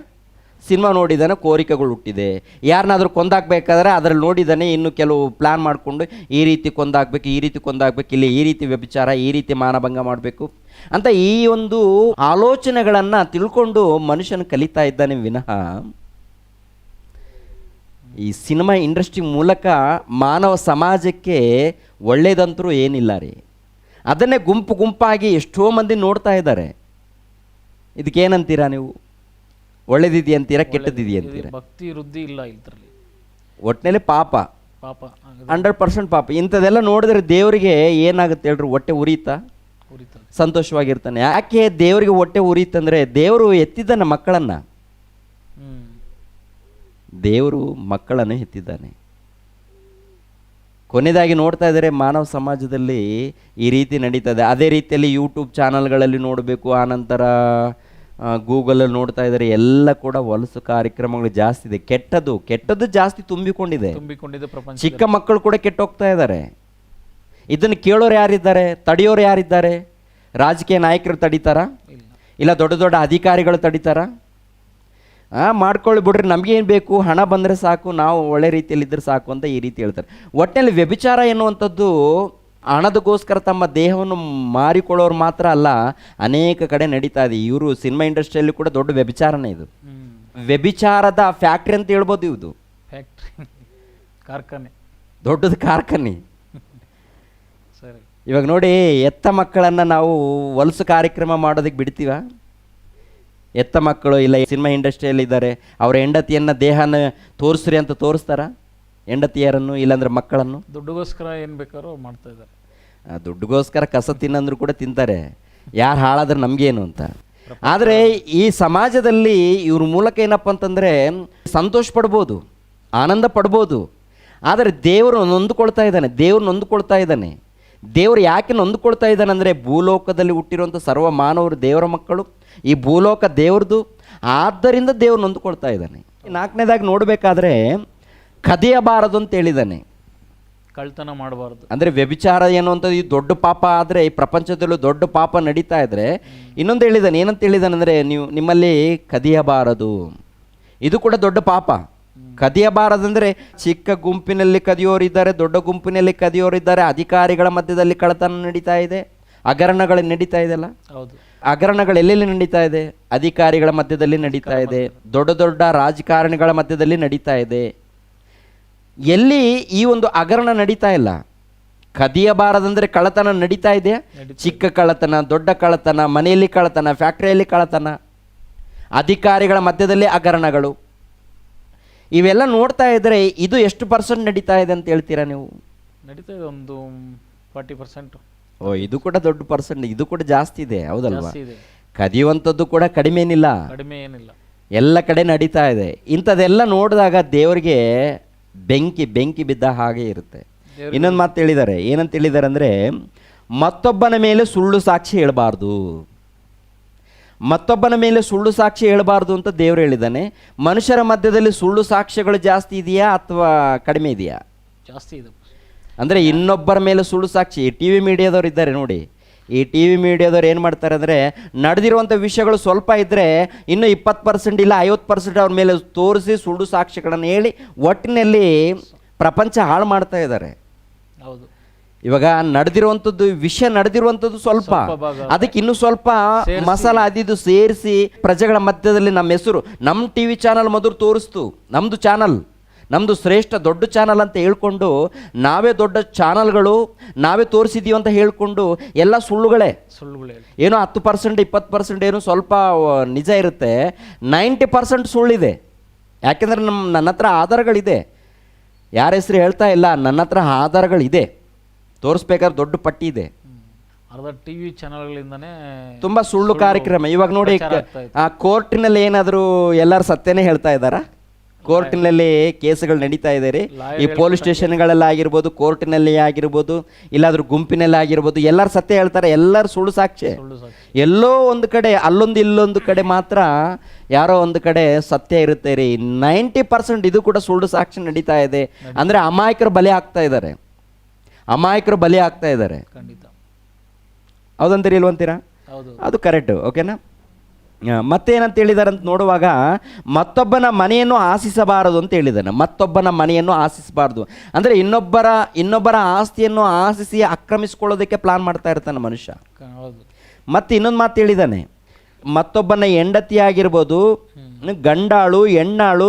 ಸಿನಿಮಾ ನೋಡಿದಾನೆ, ಕೋರಿಕೆಗಳು ಹುಟ್ಟಿದೆ. ಯಾರನ್ನಾದ್ರೂ ಕೊಂದಾಕ್ಬೇಕಾದ್ರೆ ಅದರಲ್ಲಿ ನೋಡಿದಾನೆ, ಇನ್ನು ಕೆಲವು ಪ್ಲ್ಯಾನ್ ಮಾಡಿಕೊಂಡು ಈ ರೀತಿ ಕೊಂದಾಕ್ಬೇಕು, ಈ ರೀತಿ ಕೊಂದಾಕ್ಬೇಕು, ಇಲ್ಲಿ ಈ ರೀತಿ ವ್ಯಭಿಚಾರ, ಈ ರೀತಿ ಮಾನಭಂಗ ಮಾಡಬೇಕು ಅಂತ ಈ ಒಂದು ಆಲೋಚನೆಗಳನ್ನು ತಿಳ್ಕೊಂಡು ಮನುಷ್ಯನ ಕಲಿತಾ ಇದ್ದಾನೆ ವಿನಃ ಈ ಸಿನಿಮಾ ಇಂಡಸ್ಟ್ರಿ ಮೂಲಕ ಮಾನವ ಸಮಾಜಕ್ಕೆ ಒಳ್ಳೇದಂತರೂ ಏನಿಲ್ಲ ರೀ. ಅದನ್ನೇ ಗುಂಪು ಗುಂಪಾಗಿ ಎಷ್ಟೋ ಮಂದಿ ನೋಡ್ತಾ ಇದ್ದಾರೆ. ಇದಕ್ಕೇನಂತೀರಾ ನೀವು? ಒಳ್ಳೇದಿದೆಯಂತೀರಾ, ಕೆಟ್ಟದಿದೆಯಂತೀರಾ? ಭಕ್ತಿ ವೃದ್ಧಿ ಇಲ್ಲ ಇದರಲ್ಲಿ. ಒಟ್ಟಿನಲ್ಲಿ ಪಾಪ, ಪಾಪ 100% ಪಾಪ. ಇಂಥದ್ದೆಲ್ಲ ನೋಡಿದ್ರೆ ದೇವರಿಗೆ ಏನಾಗುತ್ತೆ ಹೇಳ್ರಿ? ಹೊಟ್ಟೆ ಉರಿತಾ? ಉರಿತದೆ. ಸಂತೋಷವಾಗಿರ್ತಾನೆ. ಯಾಕೆ ದೇವರಿಗೆ ಹೊಟ್ಟೆ ಉರಿತಂದ್ರೆ ದೇವರು ಎತ್ತಿದ್ದಾನೆ ಮಕ್ಕಳನ್ನು. ದೇವರು ಮಕ್ಕಳನ್ನು ಎತ್ತಿದ್ದಾನೆ. ಕೊನೆಯದಾಗಿ ನೋಡ್ತಾ ಇದ್ದಾರೆ ಮಾನವ ಸಮಾಜದಲ್ಲಿ ಈ ರೀತಿ ನಡೀತದೆ. ಅದೇ ರೀತಿಯಲ್ಲಿ ಯೂಟ್ಯೂಬ್ ಚಾನಲ್ಗಳಲ್ಲಿ ನೋಡಬೇಕು, ಆನಂತರ ಗೂಗಲಲ್ಲಿ ನೋಡ್ತಾ ಇದ್ದಾರೆ, ಎಲ್ಲ ಕೂಡ ಹೊಲಸು ಕಾರ್ಯಕ್ರಮಗಳು ಜಾಸ್ತಿ ಇದೆ. ಕೆಟ್ಟದ್ದು ಜಾಸ್ತಿ ತುಂಬಿಕೊಂಡಿದೆ ಪ್ರಪಂಚ. ಚಿಕ್ಕ ಮಕ್ಕಳು ಕೂಡ ಕೆಟ್ಟೋಗ್ತಾ ಇದ್ದಾರೆ. ಇದನ್ನು ಕೇಳೋರು ಯಾರಿದ್ದಾರೆ? ತಡೆಯೋರು ಯಾರಿದ್ದಾರೆ? ರಾಜಕೀಯ ನಾಯಕರು ತಡೀತಾರಾ? ಇಲ್ಲ ದೊಡ್ಡ ದೊಡ್ಡ ಅಧಿಕಾರಿಗಳು ತಡೀತಾರಾ? ಮಾಡ್ಕೊಳ್ಳಿ ಬಿಡ್ರಿ, ನಮಗೇನು ಬೇಕು, ಹಣ ಬಂದರೆ ಸಾಕು, ನಾವು ಒಳ್ಳೆ ರೀತಿಯಲ್ಲಿದ್ದರೆ ಸಾಕು ಅಂತ ಈ ರೀತಿ ಹೇಳ್ತಾರೆ. ಒಟ್ಟಿನಲ್ಲಿ ವ್ಯಭಿಚಾರ ಎನ್ನುವಂಥದ್ದು ಹಣದಗೋಸ್ಕರ ತಮ್ಮ ದೇಹವನ್ನು ಮಾರಿಕೊಳ್ಳೋರು ಮಾತ್ರ ಅಲ್ಲ, ಅನೇಕ ಕಡೆ ನಡೀತಾ ಇದೆ. ಇವರು ಸಿನಿಮಾ ಇಂಡಸ್ಟ್ರಿಯಲ್ಲಿ ಕೂಡ ದೊಡ್ಡ ವ್ಯಭಿಚಾರನೇ ಇದು. ವ್ಯಭಿಚಾರದ ಫ್ಯಾಕ್ಟ್ರಿ ಅಂತ ಹೇಳ್ಬೋದು. ಇದು ಕಾರ್ಖಾನೆ, ದೊಡ್ಡದು ಕಾರ್ಖಾನೆ. ಸರಿ, ಇವಾಗ ನೋಡಿ, ಎತ್ತ ಮಕ್ಕಳನ್ನು ನಾವು ಹೊಲಸು ಕಾರ್ಯಕ್ರಮ ಮಾಡೋದಕ್ಕೆ ಬಿಡ್ತೀವ? ಎತ್ತ ಮಕ್ಕಳು ಇಲ್ಲ ಸಿನಿಮಾ ಇಂಡಸ್ಟ್ರಿಯಲ್ಲಿ ಇದ್ದಾರೆ, ಅವರ ಹೆಂಡತಿಯನ್ನು ದೇಹನ ತೋರಿಸ್ರಿ ಅಂತ ತೋರಿಸ್ತಾರ? ಹೆಂಡತಿಯರನ್ನು ಇಲ್ಲಾಂದ್ರೆ ಮಕ್ಕಳನ್ನು ದುಡ್ಡುಗೋಸ್ಕರ ಏನು ಬೇಕಾದ್ರೂ ಮಾಡ್ತಾ ಇದ್ದಾರೆ. ದುಡ್ಡುಗೋಸ್ಕರ ಕಸ ತಿನ್ನಂದ್ರು ಕೂಡ ತಿಂತಾರೆ. ಯಾರು ಹಾಳಾದ್ರೆ ನಮಗೇನು ಅಂತ. ಆದರೆ ಈ ಸಮಾಜದಲ್ಲಿ ಇವ್ರ ಮೂಲಕ ಏನಪ್ಪ ಅಂತಂದರೆ ಸಂತೋಷ ಪಡ್ಬೋದು, ಆನಂದ ಪಡ್ಬೋದು. ಆದರೆ ದೇವರು ನೊಂದುಕೊಳ್ತಾ ಇದ್ದಾನೆ. ದೇವರು ಯಾಕೆ ನೊಂದುಕೊಳ್ತಾ ಇದ್ದಾನೆ ಅಂದರೆ, ಭೂಲೋಕದಲ್ಲಿ ಹುಟ್ಟಿರುವಂಥ ಸರ್ವ ಮಾನವರು ದೇವರ ಮಕ್ಕಳು, ಈ ಭೂಲೋಕ ದೇವ್ರದ್ದು, ಆದ್ದರಿಂದ ದೇವ್ರು ನೊಂದುಕೊಳ್ತಾ ಇದ್ದಾನೆ. 4ನೇದಾಗಿ ನೋಡಬೇಕಾದ್ರೆ ಕದಿಯಬಾರದು ಅಂತ ಹೇಳಿದ್ದಾನೆ. ಕಳ್ತನ ಮಾಡಬಾರ್ದು ಅಂದರೆ ವ್ಯಭಿಚಾರ ಎನ್ನುವಂಥದ್ದು ಈ ದೊಡ್ಡ ಪಾಪ ಆದರೆ, ಈ ಪ್ರಪಂಚದಲ್ಲೂ ದೊಡ್ಡ ಪಾಪ ನಡೀತಾ ಇದ್ರೆ ಇನ್ನೊಂದು ಹೇಳಿದ್ದಾನೆ. ಏನಂತ ಹೇಳಿದ್ದಾನೆ ಅಂದರೆ, ನಿಮ್ಮಲ್ಲಿ ಕದಿಯಬಾರದು, ಇದು ಕೂಡ ದೊಡ್ಡ ಪಾಪ. ಕದಿಯಬಾರದಂದರೆ ಚಿಕ್ಕ ಗುಂಪಿನಲ್ಲಿ ಕದಿಯೋರಿದ್ದಾರೆ, ದೊಡ್ಡ ಗುಂಪಿನಲ್ಲಿ ಕದಿಯೋರಿದ್ದಾರೆ, ಅಧಿಕಾರಿಗಳ ಮಧ್ಯದಲ್ಲಿ ಕಳ್ಳತನ ನಡೀತಾ ಇದೆ, ಹಗರಣಗಳು ನಡೀತಾ ಇದೆಲ್ಲ. ಹೌದು, ಹಗರಣಗಳು ಎಲ್ಲೆಲ್ಲಿ ನಡೀತಾ ಇದೆ? ಅಧಿಕಾರಿಗಳ ಮಧ್ಯದಲ್ಲಿ ನಡೀತಾ ಇದೆ, ದೊಡ್ಡ ದೊಡ್ಡ ರಾಜಕಾರಣಿಗಳ ಮಧ್ಯದಲ್ಲಿ ನಡೀತಾ ಇದೆ. ಎಲ್ಲಿ ಈ ಒಂದು ಹಗರಣ ನಡೀತಾ ಇಲ್ಲ? ಕದಿಯಬಾರದಂದರೆ ಕಳ್ಳತನ ನಡೀತಾ ಇದೆ. ಚಿಕ್ಕ ಕಳ್ಳತನ, ದೊಡ್ಡ ಕಳ್ಳತನ, ಮನೆಯಲ್ಲಿ ಕಳ್ಳತನ, ಫ್ಯಾಕ್ಟ್ರಿಯಲ್ಲಿ ಕಳ್ಳತನ, ಅಧಿಕಾರಿಗಳ ಮಧ್ಯದಲ್ಲಿ ಹಗರಣಗಳು, ಇವೆಲ್ಲ ನೋಡ್ತಾ ಇದ್ರೆ ಇದು ಎಷ್ಟು % ನಡೀತಾ ಇದೆ ಅಂತ ಹೇಳ್ತೀರಾ ನೀವು? ನಡೀತಾ ಇದೆ ಒಂದು 40%. ಇದು ಕೂಡ ದೊಡ್ಡ %, ಇದು ಕೂಡ ಜಾಸ್ತಿ ಇದೆ, ಹೌದಲ್ವಾ? ಕದಿಯುವಂಥದ್ದು ಕೂಡ ಕಡಿಮೆ ಏನಿಲ್ಲ, ಎಲ್ಲ ಕಡೆ ನಡೀತಾ ಇದೆ. ಇಂಥದ್ದೆಲ್ಲ ನೋಡಿದಾಗ ದೇವರಿಗೆ ಬೆಂಕಿ ಬಿದ್ದ ಹಾಗೆ ಇರುತ್ತೆ. ಇನ್ನೊಂದು ಮಾತು ಹೇಳಿದ್ದಾರೆ. ಏನಂತ ಹೇಳಿದ್ದಾರೆ ಅಂದರೆ, ಮತ್ತೊಬ್ಬನ ಮೇಲೆ ಸುಳ್ಳು ಸಾಕ್ಷಿ ಹೇಳಬಾರ್ದು. ಮತ್ತೊಬ್ಬನ ಮೇಲೆ ಸುಳ್ಳು ಸಾಕ್ಷಿ ಹೇಳಬಾರ್ದು ಅಂತ ದೇವರು ಹೇಳಿದ್ದಾನೆ. ಮನುಷ್ಯರ ಮಧ್ಯದಲ್ಲಿ ಸುಳ್ಳು ಸಾಕ್ಷ್ಯಗಳು ಜಾಸ್ತಿ ಇದೆಯಾ ಅಥವಾ ಕಡಿಮೆ ಇದೆಯಾ? ಜಾಸ್ತಿ ಇದೆ. ಅಂದರೆ ಇನ್ನೊಬ್ಬರ ಮೇಲೆ ಸುಳ್ಳು ಸಾಕ್ಷಿ, ಟಿ ವಿ ಮೀಡಿಯಾದವ್ರು ಇದ್ದಾರೆ ನೋಡಿ, ಈ ಟಿ ವಿ ಮೀಡಿಯಾದವ್ರು ಏನು ಮಾಡ್ತಾರೆ ಅಂದರೆ, ನಡೆದಿರುವಂಥ ವಿಷಯಗಳು ಸ್ವಲ್ಪ ಇದ್ದರೆ ಇನ್ನು 20% ಇಲ್ಲ 50% ಅವ್ರ ಮೇಲೆ ತೋರಿಸಿ ಸುಳ್ಳು ಸಾಕ್ಷಿಗಳನ್ನು ಹೇಳಿ ಒಟ್ಟಿನಲ್ಲಿ ಪ್ರಪಂಚ ಹಾಳು ಮಾಡ್ತಾ ಇದ್ದಾರೆ. ಹೌದು, ಇವಾಗ ವಿಷಯ ನಡೆದಿರುವಂಥದ್ದು ಸ್ವಲ್ಪ, ಅದಕ್ಕೆ ಇನ್ನೂ ಸ್ವಲ್ಪ ಮಸಾಲ ಅದಿದು ಸೇರಿಸಿ ಪ್ರಜೆಗಳ ಮಧ್ಯದಲ್ಲಿ ನಮ್ಮ ಹೆಸರು, ನಮ್ಮ ಟಿ ವಿ ಚಾನಲ್ ಮೊದಲು ತೋರಿಸ್ತು, ನಮ್ಮದು ಶ್ರೇಷ್ಠ ದೊಡ್ಡ ಚಾನಲ್ ಅಂತ ಹೇಳ್ಕೊಂಡು ನಾವೇ ದೊಡ್ಡ ಚಾನಲ್ಗಳು, ನಾವೇ ತೋರಿಸಿದ್ದೀವಿ ಅಂತ ಹೇಳ್ಕೊಂಡು ಎಲ್ಲ ಸುಳ್ಳುಗಳೇ. ಏನೋ 10% 20% ಏನೋ ಸ್ವಲ್ಪ ನಿಜ ಇರುತ್ತೆ, 90% ಸುಳ್ಳಿದೆ. ಯಾಕೆಂದರೆ ನನ್ನ ಹತ್ರ ಆಧಾರಗಳಿದೆ, ಯಾರ ಹೆಸರು ಹೇಳ್ತಾ ಇಲ್ಲ, ನನ್ನ ಹತ್ರ ಆಧಾರಗಳಿದೆ, ತೋರಿಸ್ಬೇಕಾದ್ರೆ ದೊಡ್ಡ ಪಟ್ಟಿ ಇದೆ. ಅರ್ಧ ಟಿವಿ ಚಾನಲ್ಗಳಿಂದನೇ ತುಂಬ ಸುಳ್ಳು ಕಾರ್ಯಕ್ರಮ. ಇವಾಗ ನೋಡಿ, ಆ ಕೋರ್ಟಿನಲ್ಲಿ ಏನಾದರೂ ಎಲ್ಲರೂ ಸತ್ಯನೇ ಹೇಳ್ತಾ ಇದ್ದಾರಾ? ಕೋರ್ಟಿನಲ್ಲಿ ಕೇಸುಗಳು ನಡೀತಾ ಇದೆ ರೀ. ಈ ಪೊಲೀಸ್ ಸ್ಟೇಷನ್ಗಳೆಲ್ಲ ಆಗಿರ್ಬೋದು, ಕೋರ್ಟಿನಲ್ಲಿ ಆಗಿರ್ಬೋದು, ಇಲ್ಲಾದ್ರೂ ಗುಂಪಿನಲ್ಲಿ ಆಗಿರ್ಬೋದು, ಎಲ್ಲರೂ ಸತ್ಯ ಹೇಳ್ತಾರೆ, ಎಲ್ಲರೂ ಸುಳ್ಳು ಸಾಕ್ಷಿ. ಎಲ್ಲೋ ಒಂದು ಕಡೆ, ಅಲ್ಲೊಂದು ಇಲ್ಲೊಂದು ಕಡೆ ಮಾತ್ರ ಯಾರೋ ಒಂದು ಕಡೆ ಸತ್ಯ ಇರುತ್ತೆ ರೀ. 90% ಇದು ಕೂಡ ಸುಳ್ಳು ಸಾಕ್ಷಿ ನಡೀತಾ ಇದೆ. ಅಂದರೆ ಅಮಾಯಕರು ಬಲಿ ಆಗ್ತಾ ಇದ್ದಾರೆ. ಖಂಡಿತ. ಹೌದಂತೀರಿ ಇಲ್ವಂತೀರಾ? ಅದು ಕರೆಕ್ಟು, ಓಕೆನಾ? ಮತ್ತೇನಂತ ಹೇಳಿದಾರೆ ಅಂತ ನೋಡುವಾಗ ಮತ್ತೊಬ್ಬನ ಮನೆಯನ್ನು ಆಶಿಸಬಾರದು ಅಂತ ಹೇಳಿದ್ದಾನೆ. ಮತ್ತೊಬ್ಬನ ಮನೆಯನ್ನು ಆಶಿಸಬಾರ್ದು ಅಂದರೆ ಇನ್ನೊಬ್ಬರ ಆಸ್ತಿಯನ್ನು ಆಶಿಸಿ ಆಕ್ರಮಿಸ್ಕೊಳ್ಳೋದಕ್ಕೆ ಪ್ಲಾನ್ ಮಾಡ್ತಾ ಇರ್ತಾನೆ ಮನುಷ್ಯ. ಹೌದು. ಮತ್ತೆ ಇನ್ನೊಂದು ಮಾತು ಹೇಳಿದ್ದಾನೆ, ಮತ್ತೊಬ್ಬನ ಹೆಂಡತಿ ಆಗಿರ್ಬೋದು, ಗಂಡಾಳು, ಹೆಣ್ಣಾಳು,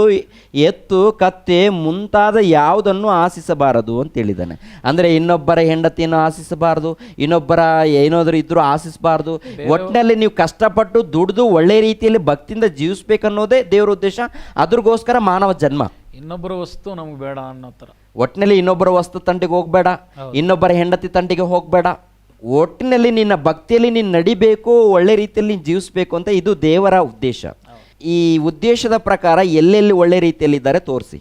ಎತ್ತು, ಕತ್ತೆ ಮುಂತಾದ ಯಾವುದನ್ನು ಆಶಿಸಬಾರದು ಅಂತ ಹೇಳಿದ್ದಾನೆ. ಅಂದರೆ ಇನ್ನೊಬ್ಬರ ಹೆಂಡತಿಯನ್ನು ಆಶಿಸಬಾರ್ದು, ಇನ್ನೊಬ್ಬರ ಏನಾದರೂ ಇದ್ರೂ ಆಶಿಸಬಾರ್ದು. ಒಟ್ಟಿನಲ್ಲಿ ನೀವು ಕಷ್ಟಪಟ್ಟು ದುಡಿದು ಒಳ್ಳೆ ರೀತಿಯಲ್ಲಿ ಭಕ್ತಿಯಿಂದ ಜೀವಿಸ್ಬೇಕನ್ನೋದೇ ದೇವರ ಉದ್ದೇಶ. ಅದ್ರಗೋಸ್ಕರ ಮಾನವ ಜನ್ಮ. ಇನ್ನೊಬ್ಬರ ವಸ್ತು ನಮ್ಗೆ ಬೇಡ ಅನ್ನೋ ಥರ. ಒಟ್ಟಿನಲ್ಲಿ ಇನ್ನೊಬ್ಬರ ವಸ್ತು ತಂಟಿಗೆ ಹೋಗಬೇಡ, ಇನ್ನೊಬ್ಬರ ಹೆಂಡತಿ ತಂಟಿಗೆ ಹೋಗಬೇಡ. ಒಟ್ಟಿನಲ್ಲಿ ನಿನ್ನ ಭಕ್ತಿಯಲ್ಲಿ ನೀನು ನಡಿಬೇಕು, ಒಳ್ಳೆ ರೀತಿಯಲ್ಲಿ ನೀನು ಜೀವಿಸ್ಬೇಕು ಅಂತ ಇದು ದೇವರ ಉದ್ದೇಶ. ಈ ಉದ್ದೇಶದ ಪ್ರಕಾರ ಎಲ್ಲೆಲ್ಲಿ ಒಳ್ಳೆ ರೀತಿಯಲ್ಲಿ ಇದ್ದಾರೆ ತೋರಿಸಿ.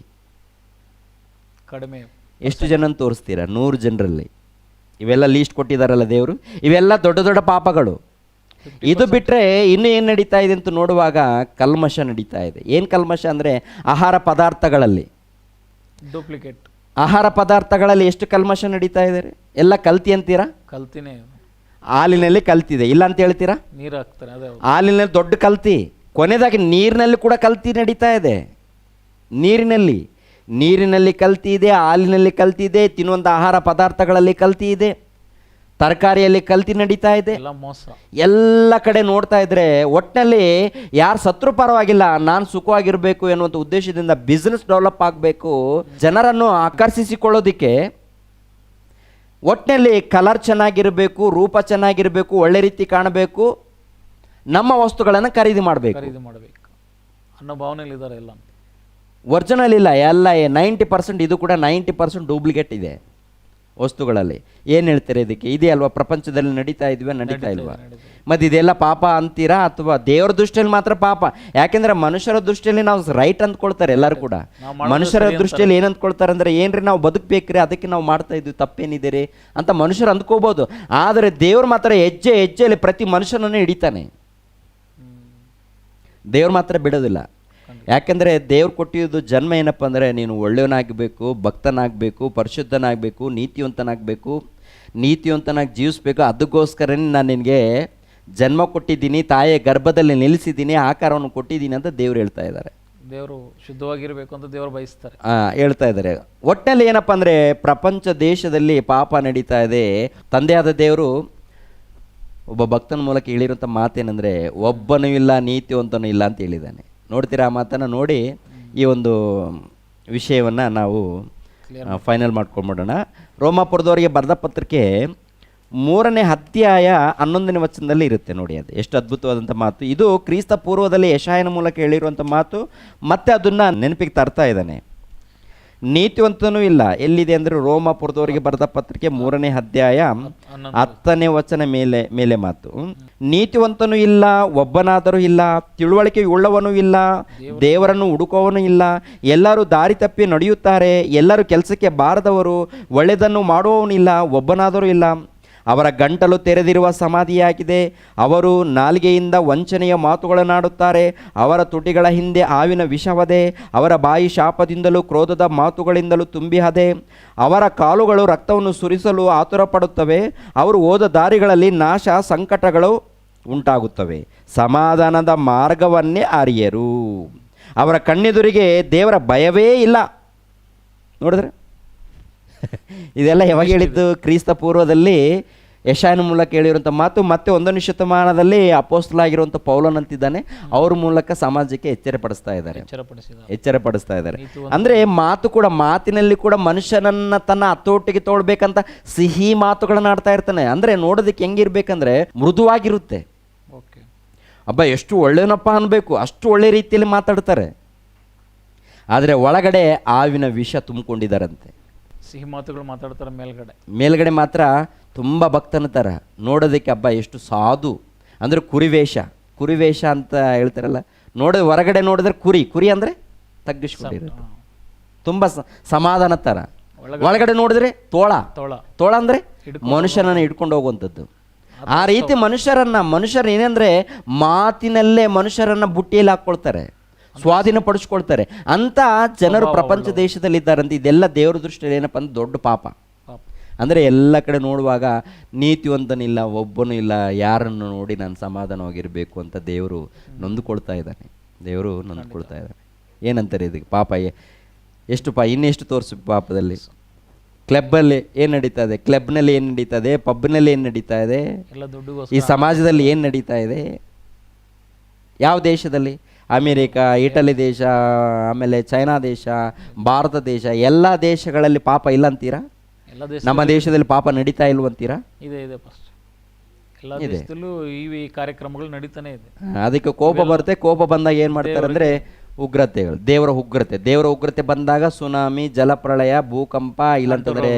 ಕಡಿಮೆ ಎಷ್ಟು ಜನ ತೋರಿಸ್ತೀರಾ? 100 ಜನರಲ್ಲಿ. ಇವೆಲ್ಲ ಲೀಸ್ಟ್ ಕೊಟ್ಟಿದ್ದಾರಲ್ಲ ದೇವರು, ಇವೆಲ್ಲ ದೊಡ್ಡ ದೊಡ್ಡ ಪಾಪಗಳು. ಇದು ಬಿಟ್ಟರೆ ಇನ್ನು ಏನು ನಡೀತಾ ಇದೆ ಅಂತ ನೋಡುವಾಗ ಕಲ್ಮಶ ನಡೀತಾ ಇದೆ. ಏನು ಕಲ್ಮಶ ಅಂದರೆ ಆಹಾರ ಪದಾರ್ಥಗಳಲ್ಲಿ, ಡೂಪ್ಲಿಕೇಟ್ ಆಹಾರ ಪದಾರ್ಥಗಳಲ್ಲಿ ಎಷ್ಟು ಕಲ್ಮಶ ನಡೀತಾ ಇದೆ? ಎಲ್ಲ ಕಲ್ತಿ ಅಂತೀರಾ? ಕಲ್ತಿನೇ. ಹಾಲಿನಲ್ಲಿ ಕಲ್ತಿದೆ ಇಲ್ಲ ಅಂತ ಹೇಳ್ತೀರಾ? ನೀರು ಹಾಕ್ತಾರೆ, ಅದೇ ಹಾಲಿನಲ್ಲಿ ದೊಡ್ಡ ಕಲ್ತಿ. ಕೊನೆಯದಾಗಿ ನೀರಿನಲ್ಲಿ ಕೂಡ ಕಲ್ತಿ ನಡೀತಾ ಇದೆ. ನೀರಿನಲ್ಲಿ ಕಲ್ತಿ ಇದೆ, ಹಾಲಿನಲ್ಲಿ ಕಲ್ತಿ ಇದೆ, ತಿನ್ನುವಂಥ ಆಹಾರ ಪದಾರ್ಥಗಳಲ್ಲಿ ಕಲ್ತಿ ಇದೆ, ತರಕಾರಿಯಲ್ಲಿ ಕಲ್ತಿ ನಡೀತಾ ಇದೆ. ಎಲ್ಲ ಕಡೆ ನೋಡ್ತಾ ಇದ್ರೆ ಒಟ್ಟಿನಲ್ಲಿ ಯಾರು ಸತ್ರು ಪರವಾಗಿಲ್ಲ, ನಾನು ಸುಖವಾಗಿರಬೇಕು ಎನ್ನುವಂಥ ಉದ್ದೇಶದಿಂದ ಬಿಸ್ನೆಸ್ ಡೆವಲಪ್ ಆಗಬೇಕು, ಜನರನ್ನು ಆಕರ್ಷಿಸಿಕೊಳ್ಳೋದಕ್ಕೆ ಒಟ್ಟಿನಲ್ಲಿ ಕಲರ್ ಚೆನ್ನಾಗಿರಬೇಕು, ರೂಪ ಚೆನ್ನಾಗಿರಬೇಕು, ಒಳ್ಳೆ ರೀತಿ ಕಾಣಬೇಕು, ನಮ್ಮ ವಸ್ತುಗಳನ್ನು ಖರೀದಿ ಮಾಡಬೇಕು ಅನ್ನೋ ಭಾವನೆಯಲ್ಲಿದ್ದಾರೆ. ಎಲ್ಲ ಒರಿಜಿನಲ್ ಇಲ್ಲ, ಎಲ್ಲ 90%. ಇದು ಕೂಡ 90% ಡೂಪ್ಲಿಕೇಟ್ ಇದೆ ವಸ್ತುಗಳಲ್ಲಿ. ಏನು ಹೇಳ್ತಾರೆ ಇದಕ್ಕೆ? ಇದೇ ಅಲ್ವಾ ಪ್ರಪಂಚದಲ್ಲಿ ನಡೀತಾ ಇಲ್ವಾ? ಮತ್ತು ಇದೆಲ್ಲ ಪಾಪ ಅಂತೀರಾ ಅಥವಾ ದೇವರ ದೃಷ್ಟಿಯಲ್ಲಿ ಮಾತ್ರ ಪಾಪ? ಯಾಕೆಂದರೆ ಮನುಷ್ಯರ ದೃಷ್ಟಿಯಲ್ಲಿ ನಾವು ರೈಟ್ ಅಂದ್ಕೊಳ್ತಾರೆ ಎಲ್ಲರೂ ಕೂಡ. ಮನುಷ್ಯರ ದೃಷ್ಟಿಯಲ್ಲಿ ಏನು ಅಂದ್ಕೊಳ್ತಾರೆ ಅಂದರೆ, ಏನ್ರಿ ನಾವು ಬದುಕಬೇಕ್ರಿ, ಅದಕ್ಕೆ ನಾವು ಮಾಡ್ತಾ ಇದ್ವಿ, ತಪ್ಪೇನಿದೆ ರೀ ಅಂತ ಮನುಷ್ಯರು ಅಂದ್ಕೋಬೋದು. ಆದರೆ ದೇವ್ರು ಮಾತ್ರ ಹೆಜ್ಜೆಯಲ್ಲಿ ಪ್ರತಿ ಮನುಷ್ಯನನ್ನು ಹಿಡಿತಾನೆ. ದೇವ್ರು ಮಾತ್ರ ಬಿಡೋದಿಲ್ಲ. ಯಾಕೆಂದರೆ ದೇವ್ರು ಕೊಟ್ಟಿದ್ದು ಜನ್ಮ ಏನಪ್ಪ ಅಂದರೆ, ನೀನು ಒಳ್ಳೆಯವನಾಗಬೇಕು, ಭಕ್ತನಾಗಬೇಕು, ಪರಿಶುದ್ಧನಾಗಬೇಕು, ನೀತಿವಂತನಾಗಿ ಜೀವಿಸ್ಬೇಕು. ಅದಕ್ಕೋಸ್ಕರನೇ ನಾನು ನಿನಗೆ ಜನ್ಮ ಕೊಟ್ಟಿದ್ದೀನಿ, ತಾಯಿಯ ಗರ್ಭದಲ್ಲಿ ನಿಲ್ಲಿಸಿದ್ದೀನಿ, ಆಕಾರವನ್ನು ಕೊಟ್ಟಿದ್ದೀನಿ ಅಂತ ದೇವ್ರು ಹೇಳ್ತಾ ಇದ್ದಾರೆ. ದೇವರು ಶುದ್ಧವಾಗಿರಬೇಕು ಅಂತ ದೇವರು ಬಯಸ್ತಾರೆ, ಹೇಳ್ತಾ ಇದ್ದಾರೆ. ಒಟ್ಟಿನಲ್ಲಿ ಏನಪ್ಪ ಅಂದರೆ, ಪ್ರಪಂಚ ದೇಶದಲ್ಲಿ ಪಾಪ ನಡೀತಾ ಇದೆ. ತಂದೆಯಾದ ದೇವರು ಒಬ್ಬ ಭಕ್ತನ ಮೂಲಕ ಹೇಳಿರುವಂಥ ಮಾತೇನೆಂದರೆ, ಒಬ್ಬನೂ ಇಲ್ಲ, ನೀತಿವಂತನೂ ಇಲ್ಲ ಅಂತ ಹೇಳಿದ್ದಾನೆ. ನೋಡ್ತೀರಾ ಆ ಮಾತನ್ನು? ನೋಡಿ ಈ ಒಂದು ವಿಷಯವನ್ನು ನಾವು ಫೈನಲ್ ಮಾಡ್ಕೊಂಡ್ಬಿಡೋಣ. ರೋಮಾಪುರದವರಿಗೆ ಬರೆದ ಪತ್ರಿಕೆ 3ನೇ ಅಧ್ಯಾಯ 11ನೇ ವಚನದಲ್ಲಿ ಇರುತ್ತೆ. ನೋಡಿ ಅದು ಎಷ್ಟು ಅದ್ಭುತವಾದಂಥ ಮಾತು. ಇದು ಕ್ರಿಸ್ತ ಪೂರ್ವದಲ್ಲಿ ಯೆಶಾಯನ ಮೂಲಕ ಹೇಳಿರುವಂಥ ಮಾತು. ಮತ್ತೆ ಅದನ್ನು ನೆನಪಿಗೆ ತರ್ತಾ ಇದ್ದಾನೆ. ನೀತಿವಂತನೂ ಇಲ್ಲ ಎಲ್ಲಿದೆ ಅಂದರೆ, ರೋಮಾಪುರದವರಿಗೆ ಬರೆದ ಪತ್ರಿಕೆ 3ನೇ ಅಧ್ಯಾಯ 10ನೇ ವಚನ ಮೇಲೆ ಮಾತು. ನೀತಿವಂತನೂ ಇಲ್ಲ, ಒಬ್ಬನಾದರೂ ಇಲ್ಲ, ತಿಳುವಳಿಕೆ ಉಳ್ಳವನೂ ಇಲ್ಲ, ದೇವರನ್ನು ಹುಡುಕುವವನೂ ಇಲ್ಲ. ಎಲ್ಲರೂ ದಾರಿ ತಪ್ಪಿ ನಡೆಯುತ್ತಾರೆ, ಎಲ್ಲರೂ ಕೆಲಸಕ್ಕೆ ಬಾರದವರು, ಒಳ್ಳೆಯದನ್ನು ಮಾಡುವವನಿಲ್ಲ, ಒಬ್ಬನಾದರೂ ಇಲ್ಲ. ಅವರ ಗಂಟಲು ತೆರೆದಿರುವ ಸಮಾಧಿಯಾಗಿದೆ. ಅವರು ನಾಲಿಗೆಯಿಂದ ವಂಚನೆಯ ಮಾತುಗಳನ್ನಾಡುತ್ತಾರೆ. ಅವರ ತುಟಿಗಳ ಹಿಂದೆ ಹಾವಿನ ವಿಷವದೆ. ಅವರ ಬಾಯಿ ಶಾಪದಿಂದಲೂ ಕ್ರೋಧದ ಮಾತುಗಳಿಂದಲೂ ತುಂಬಿಹದೆ. ಅವರ ಕಾಲುಗಳು ರಕ್ತವನ್ನು ಸುರಿಸಲು ಆತುರಪಡುತ್ತವೆ. ಅವರು ಹೋದ ದಾರಿಗಳಲ್ಲಿ ನಾಶ ಸಂಕಟಗಳು ಉಂಟಾಗುತ್ತವೆ. ಸಮಾಧಾನದ ಮಾರ್ಗವನ್ನೇ ಅರಿಯರು. ಅವರ ಕಣ್ಣೆದುರಿಗೆ ದೇವರ ಭಯವೇ ಇಲ್ಲ. ನೋಡಿದ್ರೆ ಇದೆಲ್ಲ ಯಾವಾಗ ಹೇಳಿದ್ದು? ಕ್ರಿಸ್ತ ಪೂರ್ವದಲ್ಲಿ ಯೆಶಾಯನ ಮೂಲಕ ಹೇಳಿರುವಂಥ ಮಾತು. ಮತ್ತೆ 1ನೇ ಶತಮಾನದಲ್ಲಿ ಅಪೊಸ್ತಲನಾಗಿರುವಂಥ ಪೌಲನ್ ಅಂತಿದ್ದಾನೆ, ಅವ್ರ ಮೂಲಕ ಸಮಾಜಕ್ಕೆ ಎಚ್ಚರಪಡಿಸ್ತಾ ಇದ್ದಾರೆ. ಅಂದರೆ ಮಾತು ಕೂಡ, ಮಾತಿನಲ್ಲಿ ಕೂಡ ಮನುಷ್ಯನನ್ನು ತನ್ನ ಹತೋಟಿಗೆ ತೊಗೊಳ್ಬೇಕಂತ ಸಿಹಿ ಮಾತುಗಳನ್ನ ಆಡ್ತಾ ಇರ್ತಾನೆ. ಅಂದರೆ ನೋಡೋದಕ್ಕೆ ಹೆಂಗಿರ್ಬೇಕಂದ್ರೆ ಮೃದುವಾಗಿರುತ್ತೆ. ಅಬ್ಬ ಎಷ್ಟು ಒಳ್ಳೆಯನಪ್ಪ ಅನ್ಬೇಕು, ಅಷ್ಟು ಒಳ್ಳೆ ರೀತಿಯಲ್ಲಿ ಮಾತಾಡ್ತಾರೆ. ಆದರೆ ಒಳಗಡೆ ಹಾವಿನ ವಿಷ ತುಂಬಿಕೊಂಡಿದ್ದಾರಂತೆ. ಸಿಹಿ ಮಾತುಗಳು ಮಾತಾಡ್ತಾರೆ, ಮೇಲ್ಗಡೆ ಮಾತ್ರ ತುಂಬ ಭಕ್ತನ ಥರ ನೋಡೋದಕ್ಕೆ. ಹಬ್ಬ ಎಷ್ಟು ಸಾಧು ಅಂದರೆ ಕುರಿವೇಷ ಅಂತ ಹೇಳ್ತಾರಲ್ಲ, ಹೊರಗಡೆ ನೋಡಿದ್ರೆ ಕುರಿ ಅಂದರೆ ತಗ್ಗಿಸ್ಕೊಂಡಿರುತ್ತೆ, ತುಂಬ ಸಮಾಧಾನ ಥರ. ಒಳಗಡೆ ನೋಡಿದ್ರೆ ತೋಳ ಅಂದರೆ ಮನುಷ್ಯನನ್ನು ಹಿಡ್ಕೊಂಡು ಹೋಗುವಂಥದ್ದು. ಆ ರೀತಿ ಮನುಷ್ಯರು ಏನಂದರೆ ಮಾತಿನಲ್ಲೇ ಮನುಷ್ಯರನ್ನು ಬುಟ್ಟಿಯಲ್ಲಿ ಹಾಕ್ಕೊಳ್ತಾರೆ, ಸ್ವಾಧೀನಪಡಿಸ್ಕೊಳ್ತಾರೆ ಅಂತ ಜನರು ಪ್ರಪಂಚ ದೇಶದಲ್ಲಿದ್ದಾರಂತೆ. ಇದೆಲ್ಲ ದೇವ್ರ ದೃಷ್ಟಿಯಲ್ಲಿ ಏನಪ್ಪ ಅಂದ್ರೆ ದೊಡ್ಡ ಪಾಪ. ಅಂದರೆ ಎಲ್ಲ ಕಡೆ ನೋಡುವಾಗ ನೀತಿವಂತನಿಲ್ಲ, ಒಬ್ಬನೂ ಇಲ್ಲ, ಯಾರನ್ನು ನೋಡಿ ನಾನು ಸಮಾಧಾನವಾಗಿರಬೇಕು ಅಂತ ದೇವರು ನೊಂದುಕೊಳ್ತಾ ಇದ್ದಾನೆ. ದೇವರು ನೊಂದುಕೊಳ್ತಾ ಇದ್ದಾನೆ. ಏನಂತಾರೆ ಇದಕ್ಕೆ? ಪಾಪ ಎಷ್ಟು ಇನ್ನೆಷ್ಟು ತೋರಿಸ್ಬೇಕು ಪಾಪದಲ್ಲಿ? ಕ್ಲಬ್ಬಲ್ಲಿ ಏನು ನಡೀತಾ ಇದೆ? ಕ್ಲಬ್ನಲ್ಲಿ ಏನು ನಡೀತಾ ಇದೆ? ಪಬ್ನಲ್ಲಿ ಏನು ನಡೀತಾ ಇದೆ? ಎಲ್ಲ ದುಡ್ಡಿಗೋಸ್ಕರ ಈ ಸಮಾಜದಲ್ಲಿ ಏನು ನಡೀತಾ ಇದೆ? ಯಾವ ದೇಶದಲ್ಲಿ? ಅಮೇರಿಕಾ, ಇಟಲಿ ದೇಶ, ಆಮೇಲೆ ಚೈನಾ ದೇಶ, ಭಾರತ ದೇಶ, ಎಲ್ಲ ದೇಶಗಳಲ್ಲಿ ಪಾಪ ಇಲ್ಲ ಅಂತೀರಾ? ಎಲ್ಲ ದೇಶ ನಮ್ಮ ದೇಶದಲ್ಲಿ ಪಾಪ ನಡೀತಾ ಇಲ್ವಂತೀರಾ? ಇದೆ ಫಸ್ಟ್ ಎಲ್ಲ ದೇಶದಲ್ಲೂ ಈ ಕಾರ್ಯಕ್ರಮಗಳು ನಡೀತಾನೆ ಇದೆ. ಅದಕ್ಕೆ ಕೋಪ ಬರುತ್ತೆ. ಕೋಪ ಬಂದಾಗ ಏನು ಮಾಡ್ತಾರೆ ಅಂದರೆ ಉಗ್ರತೆಗಳು, ದೇವರ ಉಗ್ರತೆ ಬಂದಾಗ ಸುನಾಮಿ, ಜಲಪ್ರಳಯ, ಭೂಕಂಪ, ಇಲ್ಲಂತಂದರೆ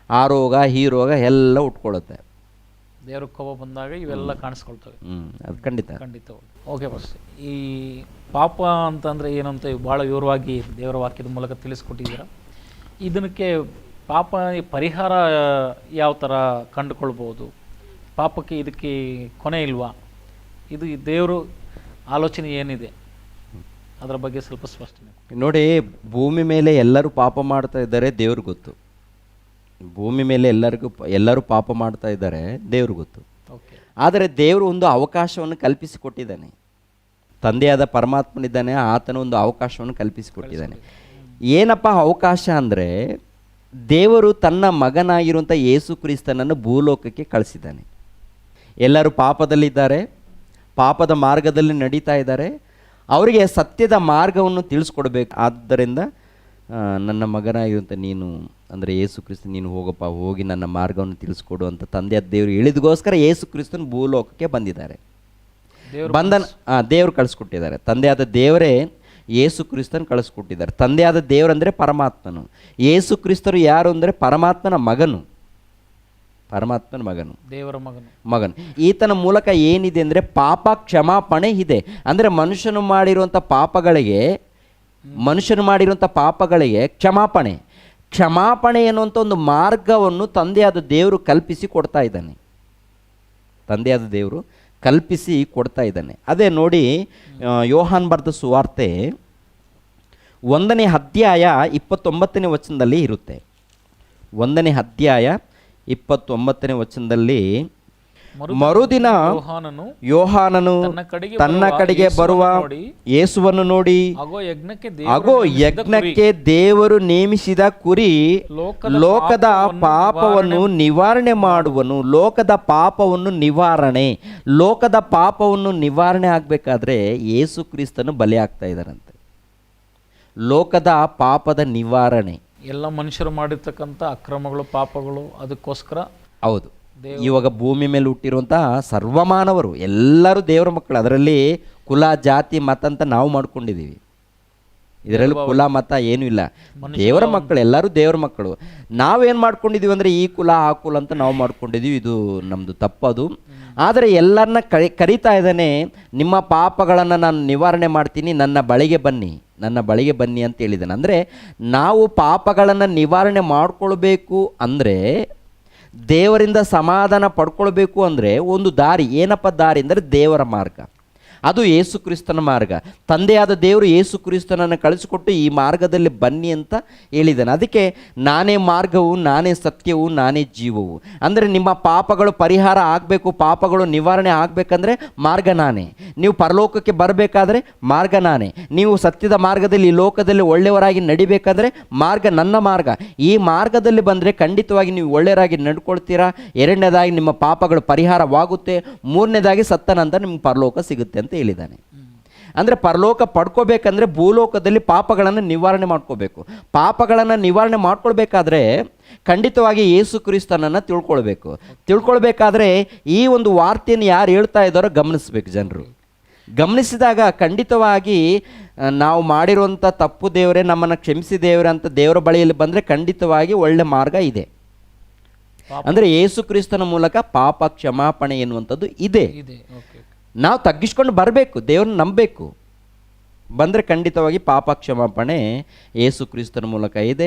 ಆ ರೋಗ ಈ ರೋಗ ಎಲ್ಲ ಉಟ್ಕೊಳ್ಳುತ್ತೆ. ದೇವ್ರ ಕೋಪ ಬಂದಾಗ ಇವೆಲ್ಲ ಕಾಣಿಸ್ಕೊಳ್ತವೆ. ಅದು ಖಂಡಿತ. ಓಕೆ ಬಸ್, ಈ ಪಾಪ ಅಂತಂದರೆ ಏನಂತ ಭಾಳ ವಿವರವಾಗಿ ದೇವರ ವಾಕ್ಯದ ಮೂಲಕ ತಿಳಿಸ್ಕೊಟ್ಟಿದ್ದೀರಾ. ಇದಕ್ಕೆ ಪಾಪ ಪರಿಹಾರ ಯಾವ ಥರ ಕಂಡುಕೊಳ್ಬೋದು? ಪಾಪಕ್ಕೆ ಇದಕ್ಕೆ ಕೊನೆ ಇಲ್ವಾ? ಇದು ದೇವರು ಆಲೋಚನೆ ಏನಿದೆ ಅದರ ಬಗ್ಗೆ ಸ್ವಲ್ಪ ಸ್ಪಷ್ಟನೆ ನೋಡಿ. ಭೂಮಿ ಮೇಲೆ ಎಲ್ಲರೂ ಪಾಪ ಮಾಡ್ತಾ ಇದ್ದಾರೆ, ದೇವ್ರಿಗೆ ಗೊತ್ತು. ಭೂಮಿ ಮೇಲೆ ಎಲ್ಲರೂ ಪಾಪ ಮಾಡ್ತಾ ಇದ್ದಾರೆ, ದೇವ್ರಿಗೆ ಗೊತ್ತು. ಓಕೆ. ಆದರೆ ದೇವರು ಒಂದು ಅವಕಾಶವನ್ನು ಕಲ್ಪಿಸಿಕೊಟ್ಟಿದ್ದಾನೆ. ತಂದೆಯಾದ ಪರಮಾತ್ಮನಿದ್ದಾನೆ, ಆತನ ಒಂದು ಅವಕಾಶವನ್ನು ಕಲ್ಪಿಸಿಕೊಟ್ಟಿದ್ದಾನೆ. ಏನಪ್ಪ ಅವಕಾಶ ಅಂದರೆ, ದೇವರು ತನ್ನ ಮಗನಾಗಿರುವಂಥ ಯೇಸು ಕ್ರಿಸ್ತನನ್ನು ಭೂಲೋಕಕ್ಕೆ ಕಳಿಸಿದ್ದಾನೆ. ಎಲ್ಲರೂ ಪಾಪದಲ್ಲಿದ್ದಾರೆ, ಪಾಪದ ಮಾರ್ಗದಲ್ಲಿ ನಡೀತಾ ಇದ್ದಾರೆ. ಅವರಿಗೆ ಸತ್ಯದ ಮಾರ್ಗವನ್ನು ತಿಳಿಸ್ಕೊಡ್ಬೇಕು. ಆದ್ದರಿಂದ ನನ್ನ ಮಗನಾಗಿರುವಂಥ ನೀನು ಅಂದರೆ ಯೇಸು ಕ್ರಿಸ್ತ, ನೀನು ಹೋಗಪ್ಪ, ಹೋಗಿ ನನ್ನ ಮಾರ್ಗವನ್ನು ತಿಳಿಸ್ಕೊಡು ಅಂತ ತಂದೆಯಾದ ದೇವರು ಹೇಳಿದಗೋಸ್ಕರ ಯೇಸು ಕ್ರಿಸ್ತನ ಭೂಲೋಕಕ್ಕೆ ಬಂದಿದ್ದಾರೆ. ದೇವರು ಕಳಿಸ್ಕೊಟ್ಟಿದ್ದಾರೆ. ತಂದೆಯಾದ ದೇವರೇ ಯೇಸು ಕ್ರಿಸ್ತನ ಕಳಿಸ್ಕೊಟ್ಟಿದ್ದಾರೆ. ತಂದೆಯಾದ ದೇವರಂದರೆ ಪರಮಾತ್ಮನು. ಯೇಸು ಕ್ರಿಸ್ತರು ಯಾರು ಅಂದರೆ ಪರಮಾತ್ಮನ ಮಗನು. ದೇವರ ಮಗನು. ಈತನ ಮೂಲಕ ಏನಿದೆ ಅಂದರೆ ಪಾಪ ಕ್ಷಮಾಪಣೆ ಇದೆ. ಅಂದರೆ ಮನುಷ್ಯನು ಮಾಡಿರುವಂಥ ಪಾಪಗಳಿಗೆ ಕ್ಷಮಾಪಣೆ ಎನ್ನುವಂಥ ಒಂದು ಮಾರ್ಗವನ್ನು ತಂದೆಯಾದ ದೇವರು ಕಲ್ಪಿಸಿ ಕೊಡ್ತಾ ಇದ್ದಾನೆ. ಅದೇ ನೋಡಿ, ಯೋಹಾನ್ ಬರೆದ ಸುವಾರ್ತೆ 1ನೇ ಅಧ್ಯಾಯ 29ನೇ ವಚನದಲ್ಲಿ ಇರುತ್ತೆ. 1ನೇ ಅಧ್ಯಾಯ 29ನೇ ವಚನದಲ್ಲಿ, ಮರುದಿನ ಯೋಹಾನನು ತನ್ನ ಕಡೆಗೆ ಬರುವ ಯೇಸುವನ್ನು ನೋಡಿ, ಅಗೋ ಯಜ್ಞಕ್ಕೆ ದೇವರು ನೇಮಿಸಿದ ಕುರಿ, ಲೋಕದ ಪಾಪವನ್ನು ನಿವಾರಣೆ ಮಾಡುವನು. ಲೋಕದ ಪಾಪವನ್ನು ನಿವಾರಣೆ ಆಗಬೇಕಾದ್ರೆ ಯೇಸು ಕ್ರಿಸ್ತನು ಬಲಿ ಆಗ್ತಾ ಇದ್ದಾರಂತೆ. ಲೋಕದ ಪಾಪದ ನಿವಾರಣೆ, ಎಲ್ಲ ಮನುಷ್ಯರು ಮಾಡಿರ್ತಕ್ಕಂಥ ಅಕ್ರಮಗಳು, ಪಾಪಗಳು, ಅದಕ್ಕೋಸ್ಕರ. ಹೌದು. ಇವಾಗ ಭೂಮಿ ಮೇಲೆ ಹುಟ್ಟಿರುವಂತಹ ಸರ್ವಮಾನವರು ಎಲ್ಲರೂ ದೇವರ ಮಕ್ಕಳು. ಅದರಲ್ಲಿ ಕುಲ, ಜಾತಿ, ಮತ ಅಂತ ನಾವು ಮಾಡ್ಕೊಂಡಿದ್ದೀವಿ. ಇದರಲ್ಲಿ ಕುಲ ಮತ ಏನೂ ಇಲ್ಲ. ದೇವರ ಮಕ್ಕಳು, ಎಲ್ಲರೂ ದೇವರ ಮಕ್ಕಳು. ನಾವೇನು ಮಾಡ್ಕೊಂಡಿದ್ದೀವಿ ಅಂದರೆ ಈ ಕುಲ ಆ ಕುಲ ಅಂತ ನಾವು ಮಾಡ್ಕೊಂಡಿದ್ದೀವಿ. ಇದು ನಮ್ಮದು ತಪ್ಪದು. ಆದರೆ ಎಲ್ಲರನ್ನ ಕರೀತಾ ಇದ್ದಾನೆ, ನಿಮ್ಮ ಪಾಪಗಳನ್ನು ನಾನು ನಿವಾರಣೆ ಮಾಡ್ತೀನಿ, ನನ್ನ ಬಳಿಗೆ ಬನ್ನಿ ಅಂತ ಹೇಳಿದ್ದಾನೆ. ಅಂದರೆ ನಾವು ಪಾಪಗಳನ್ನು ನಿವಾರಣೆ ಮಾಡ್ಕೊಳ್ಬೇಕು ಅಂದರೆ, ದೇವರಿಂದ ಸಮಾಧಾನ ಪಡ್ಕೊಳ್ಬೇಕು ಅಂದರೆ ಒಂದು ದಾರಿ. ಏನಪ್ಪ ದಾರಿ ಅಂದರೆ ದೇವರ ಮಾರ್ಗ. ಅದು ಯೇಸು ಕ್ರಿಸ್ತನ ಮಾರ್ಗ. ತಂದೆಯಾದ ದೇವರು ಯೇಸು ಕ್ರಿಸ್ತನನ್ನು ಕಳಿಸಿಕೊಟ್ಟು ಈ ಮಾರ್ಗದಲ್ಲಿ ಬನ್ನಿ ಅಂತ ಹೇಳಿದ್ದಾನೆ. ಅದಕ್ಕೆ ನಾನೇ ಮಾರ್ಗವು, ನಾನೇ ಸತ್ಯವು, ನಾನೇ ಜೀವವು. ಅಂದರೆ ನಿಮ್ಮ ಪಾಪಗಳು ಪರಿಹಾರ ಆಗಬೇಕು, ಪಾಪಗಳು ನಿವಾರಣೆ ಆಗಬೇಕಂದ್ರೆ ಮಾರ್ಗ ನಾನೇ. ನೀವು ಪರಲೋಕಕ್ಕೆ ಬರಬೇಕಾದ್ರೆ ಮಾರ್ಗ ನಾನೇ. ನೀವು ಸತ್ಯದ ಮಾರ್ಗದಲ್ಲಿ ಈ ಲೋಕದಲ್ಲಿ ಒಳ್ಳೆಯವರಾಗಿ ನಡಿಬೇಕಾದ್ರೆ ಮಾರ್ಗ ನನ್ನ ಮಾರ್ಗ. ಈ ಮಾರ್ಗದಲ್ಲಿ ಬಂದರೆ ಖಂಡಿತವಾಗಿ ನೀವು ಒಳ್ಳೆಯರಾಗಿ ನಡ್ಕೊಳ್ತೀರಾ. ಎರಡನೇದಾಗಿ ನಿಮ್ಮ ಪಾಪಗಳು ಪರಿಹಾರವಾಗುತ್ತೆ. ಮೂರನೇದಾಗಿ ಸತ್ತ ನಂತರ ನಿಮ್ಗೆ ಪರಲೋಕ ಸಿಗುತ್ತೆ ಅಂತ ಹೇಳಿದ್ದಾನೆ. ಅಂದರೆ ಪರಲೋಕ ಪಡ್ಕೋಬೇಕಂದ್ರೆ ಭೂಲೋಕದಲ್ಲಿ ಪಾಪಗಳನ್ನು ನಿವಾರಣೆ ಮಾಡ್ಕೋಬೇಕು. ಪಾಪಗಳನ್ನು ನಿವಾರಣೆ ಮಾಡ್ಕೊಳ್ಬೇಕಾದ್ರೆ ಖಂಡಿತವಾಗಿ ಯೇಸು ಕ್ರಿಸ್ತನನ್ನು ತಿಳ್ಕೊಳ್ಬೇಕಾದ್ರೆ ಈ ಒಂದು ವಾರ್ತೆಯನ್ನು ಯಾರು ಹೇಳ್ತಾ ಇದ್ದಾರೋ ಗಮನಿಸ್ಬೇಕು. ಜನರು ಗಮನಿಸಿದಾಗ ಖಂಡಿತವಾಗಿ ನಾವು ಮಾಡಿರುವಂಥ ತಪ್ಪು ದೇವರೇ ನಮ್ಮನ್ನು ಕ್ಷಮಿಸಿ ದೇವರೇ ಅಂತ ದೇವರ ಬಳಿಯಲ್ಲಿ ಬಂದರೆ ಖಂಡಿತವಾಗಿ ಒಳ್ಳೆ ಮಾರ್ಗ ಇದೆ. ಅಂದರೆ ಯೇಸು ಕ್ರಿಸ್ತನ ಮೂಲಕ ಪಾಪ ಕ್ಷಮಾಪಣೆ ಎನ್ನುವಂಥದ್ದು ಇದೆ. ನಾವು ತಗ್ಗಿಸ್ಕೊಂಡು ಬರಬೇಕು, ದೇವ್ರನ್ನ ನಂಬಬೇಕು. ಬಂದರೆ ಖಂಡಿತವಾಗಿ ಪಾಪ ಕ್ಷಮಾಪಣೆ ಯೇಸು ಕ್ರಿಸ್ತನ ಮೂಲಕ ಇದೆ.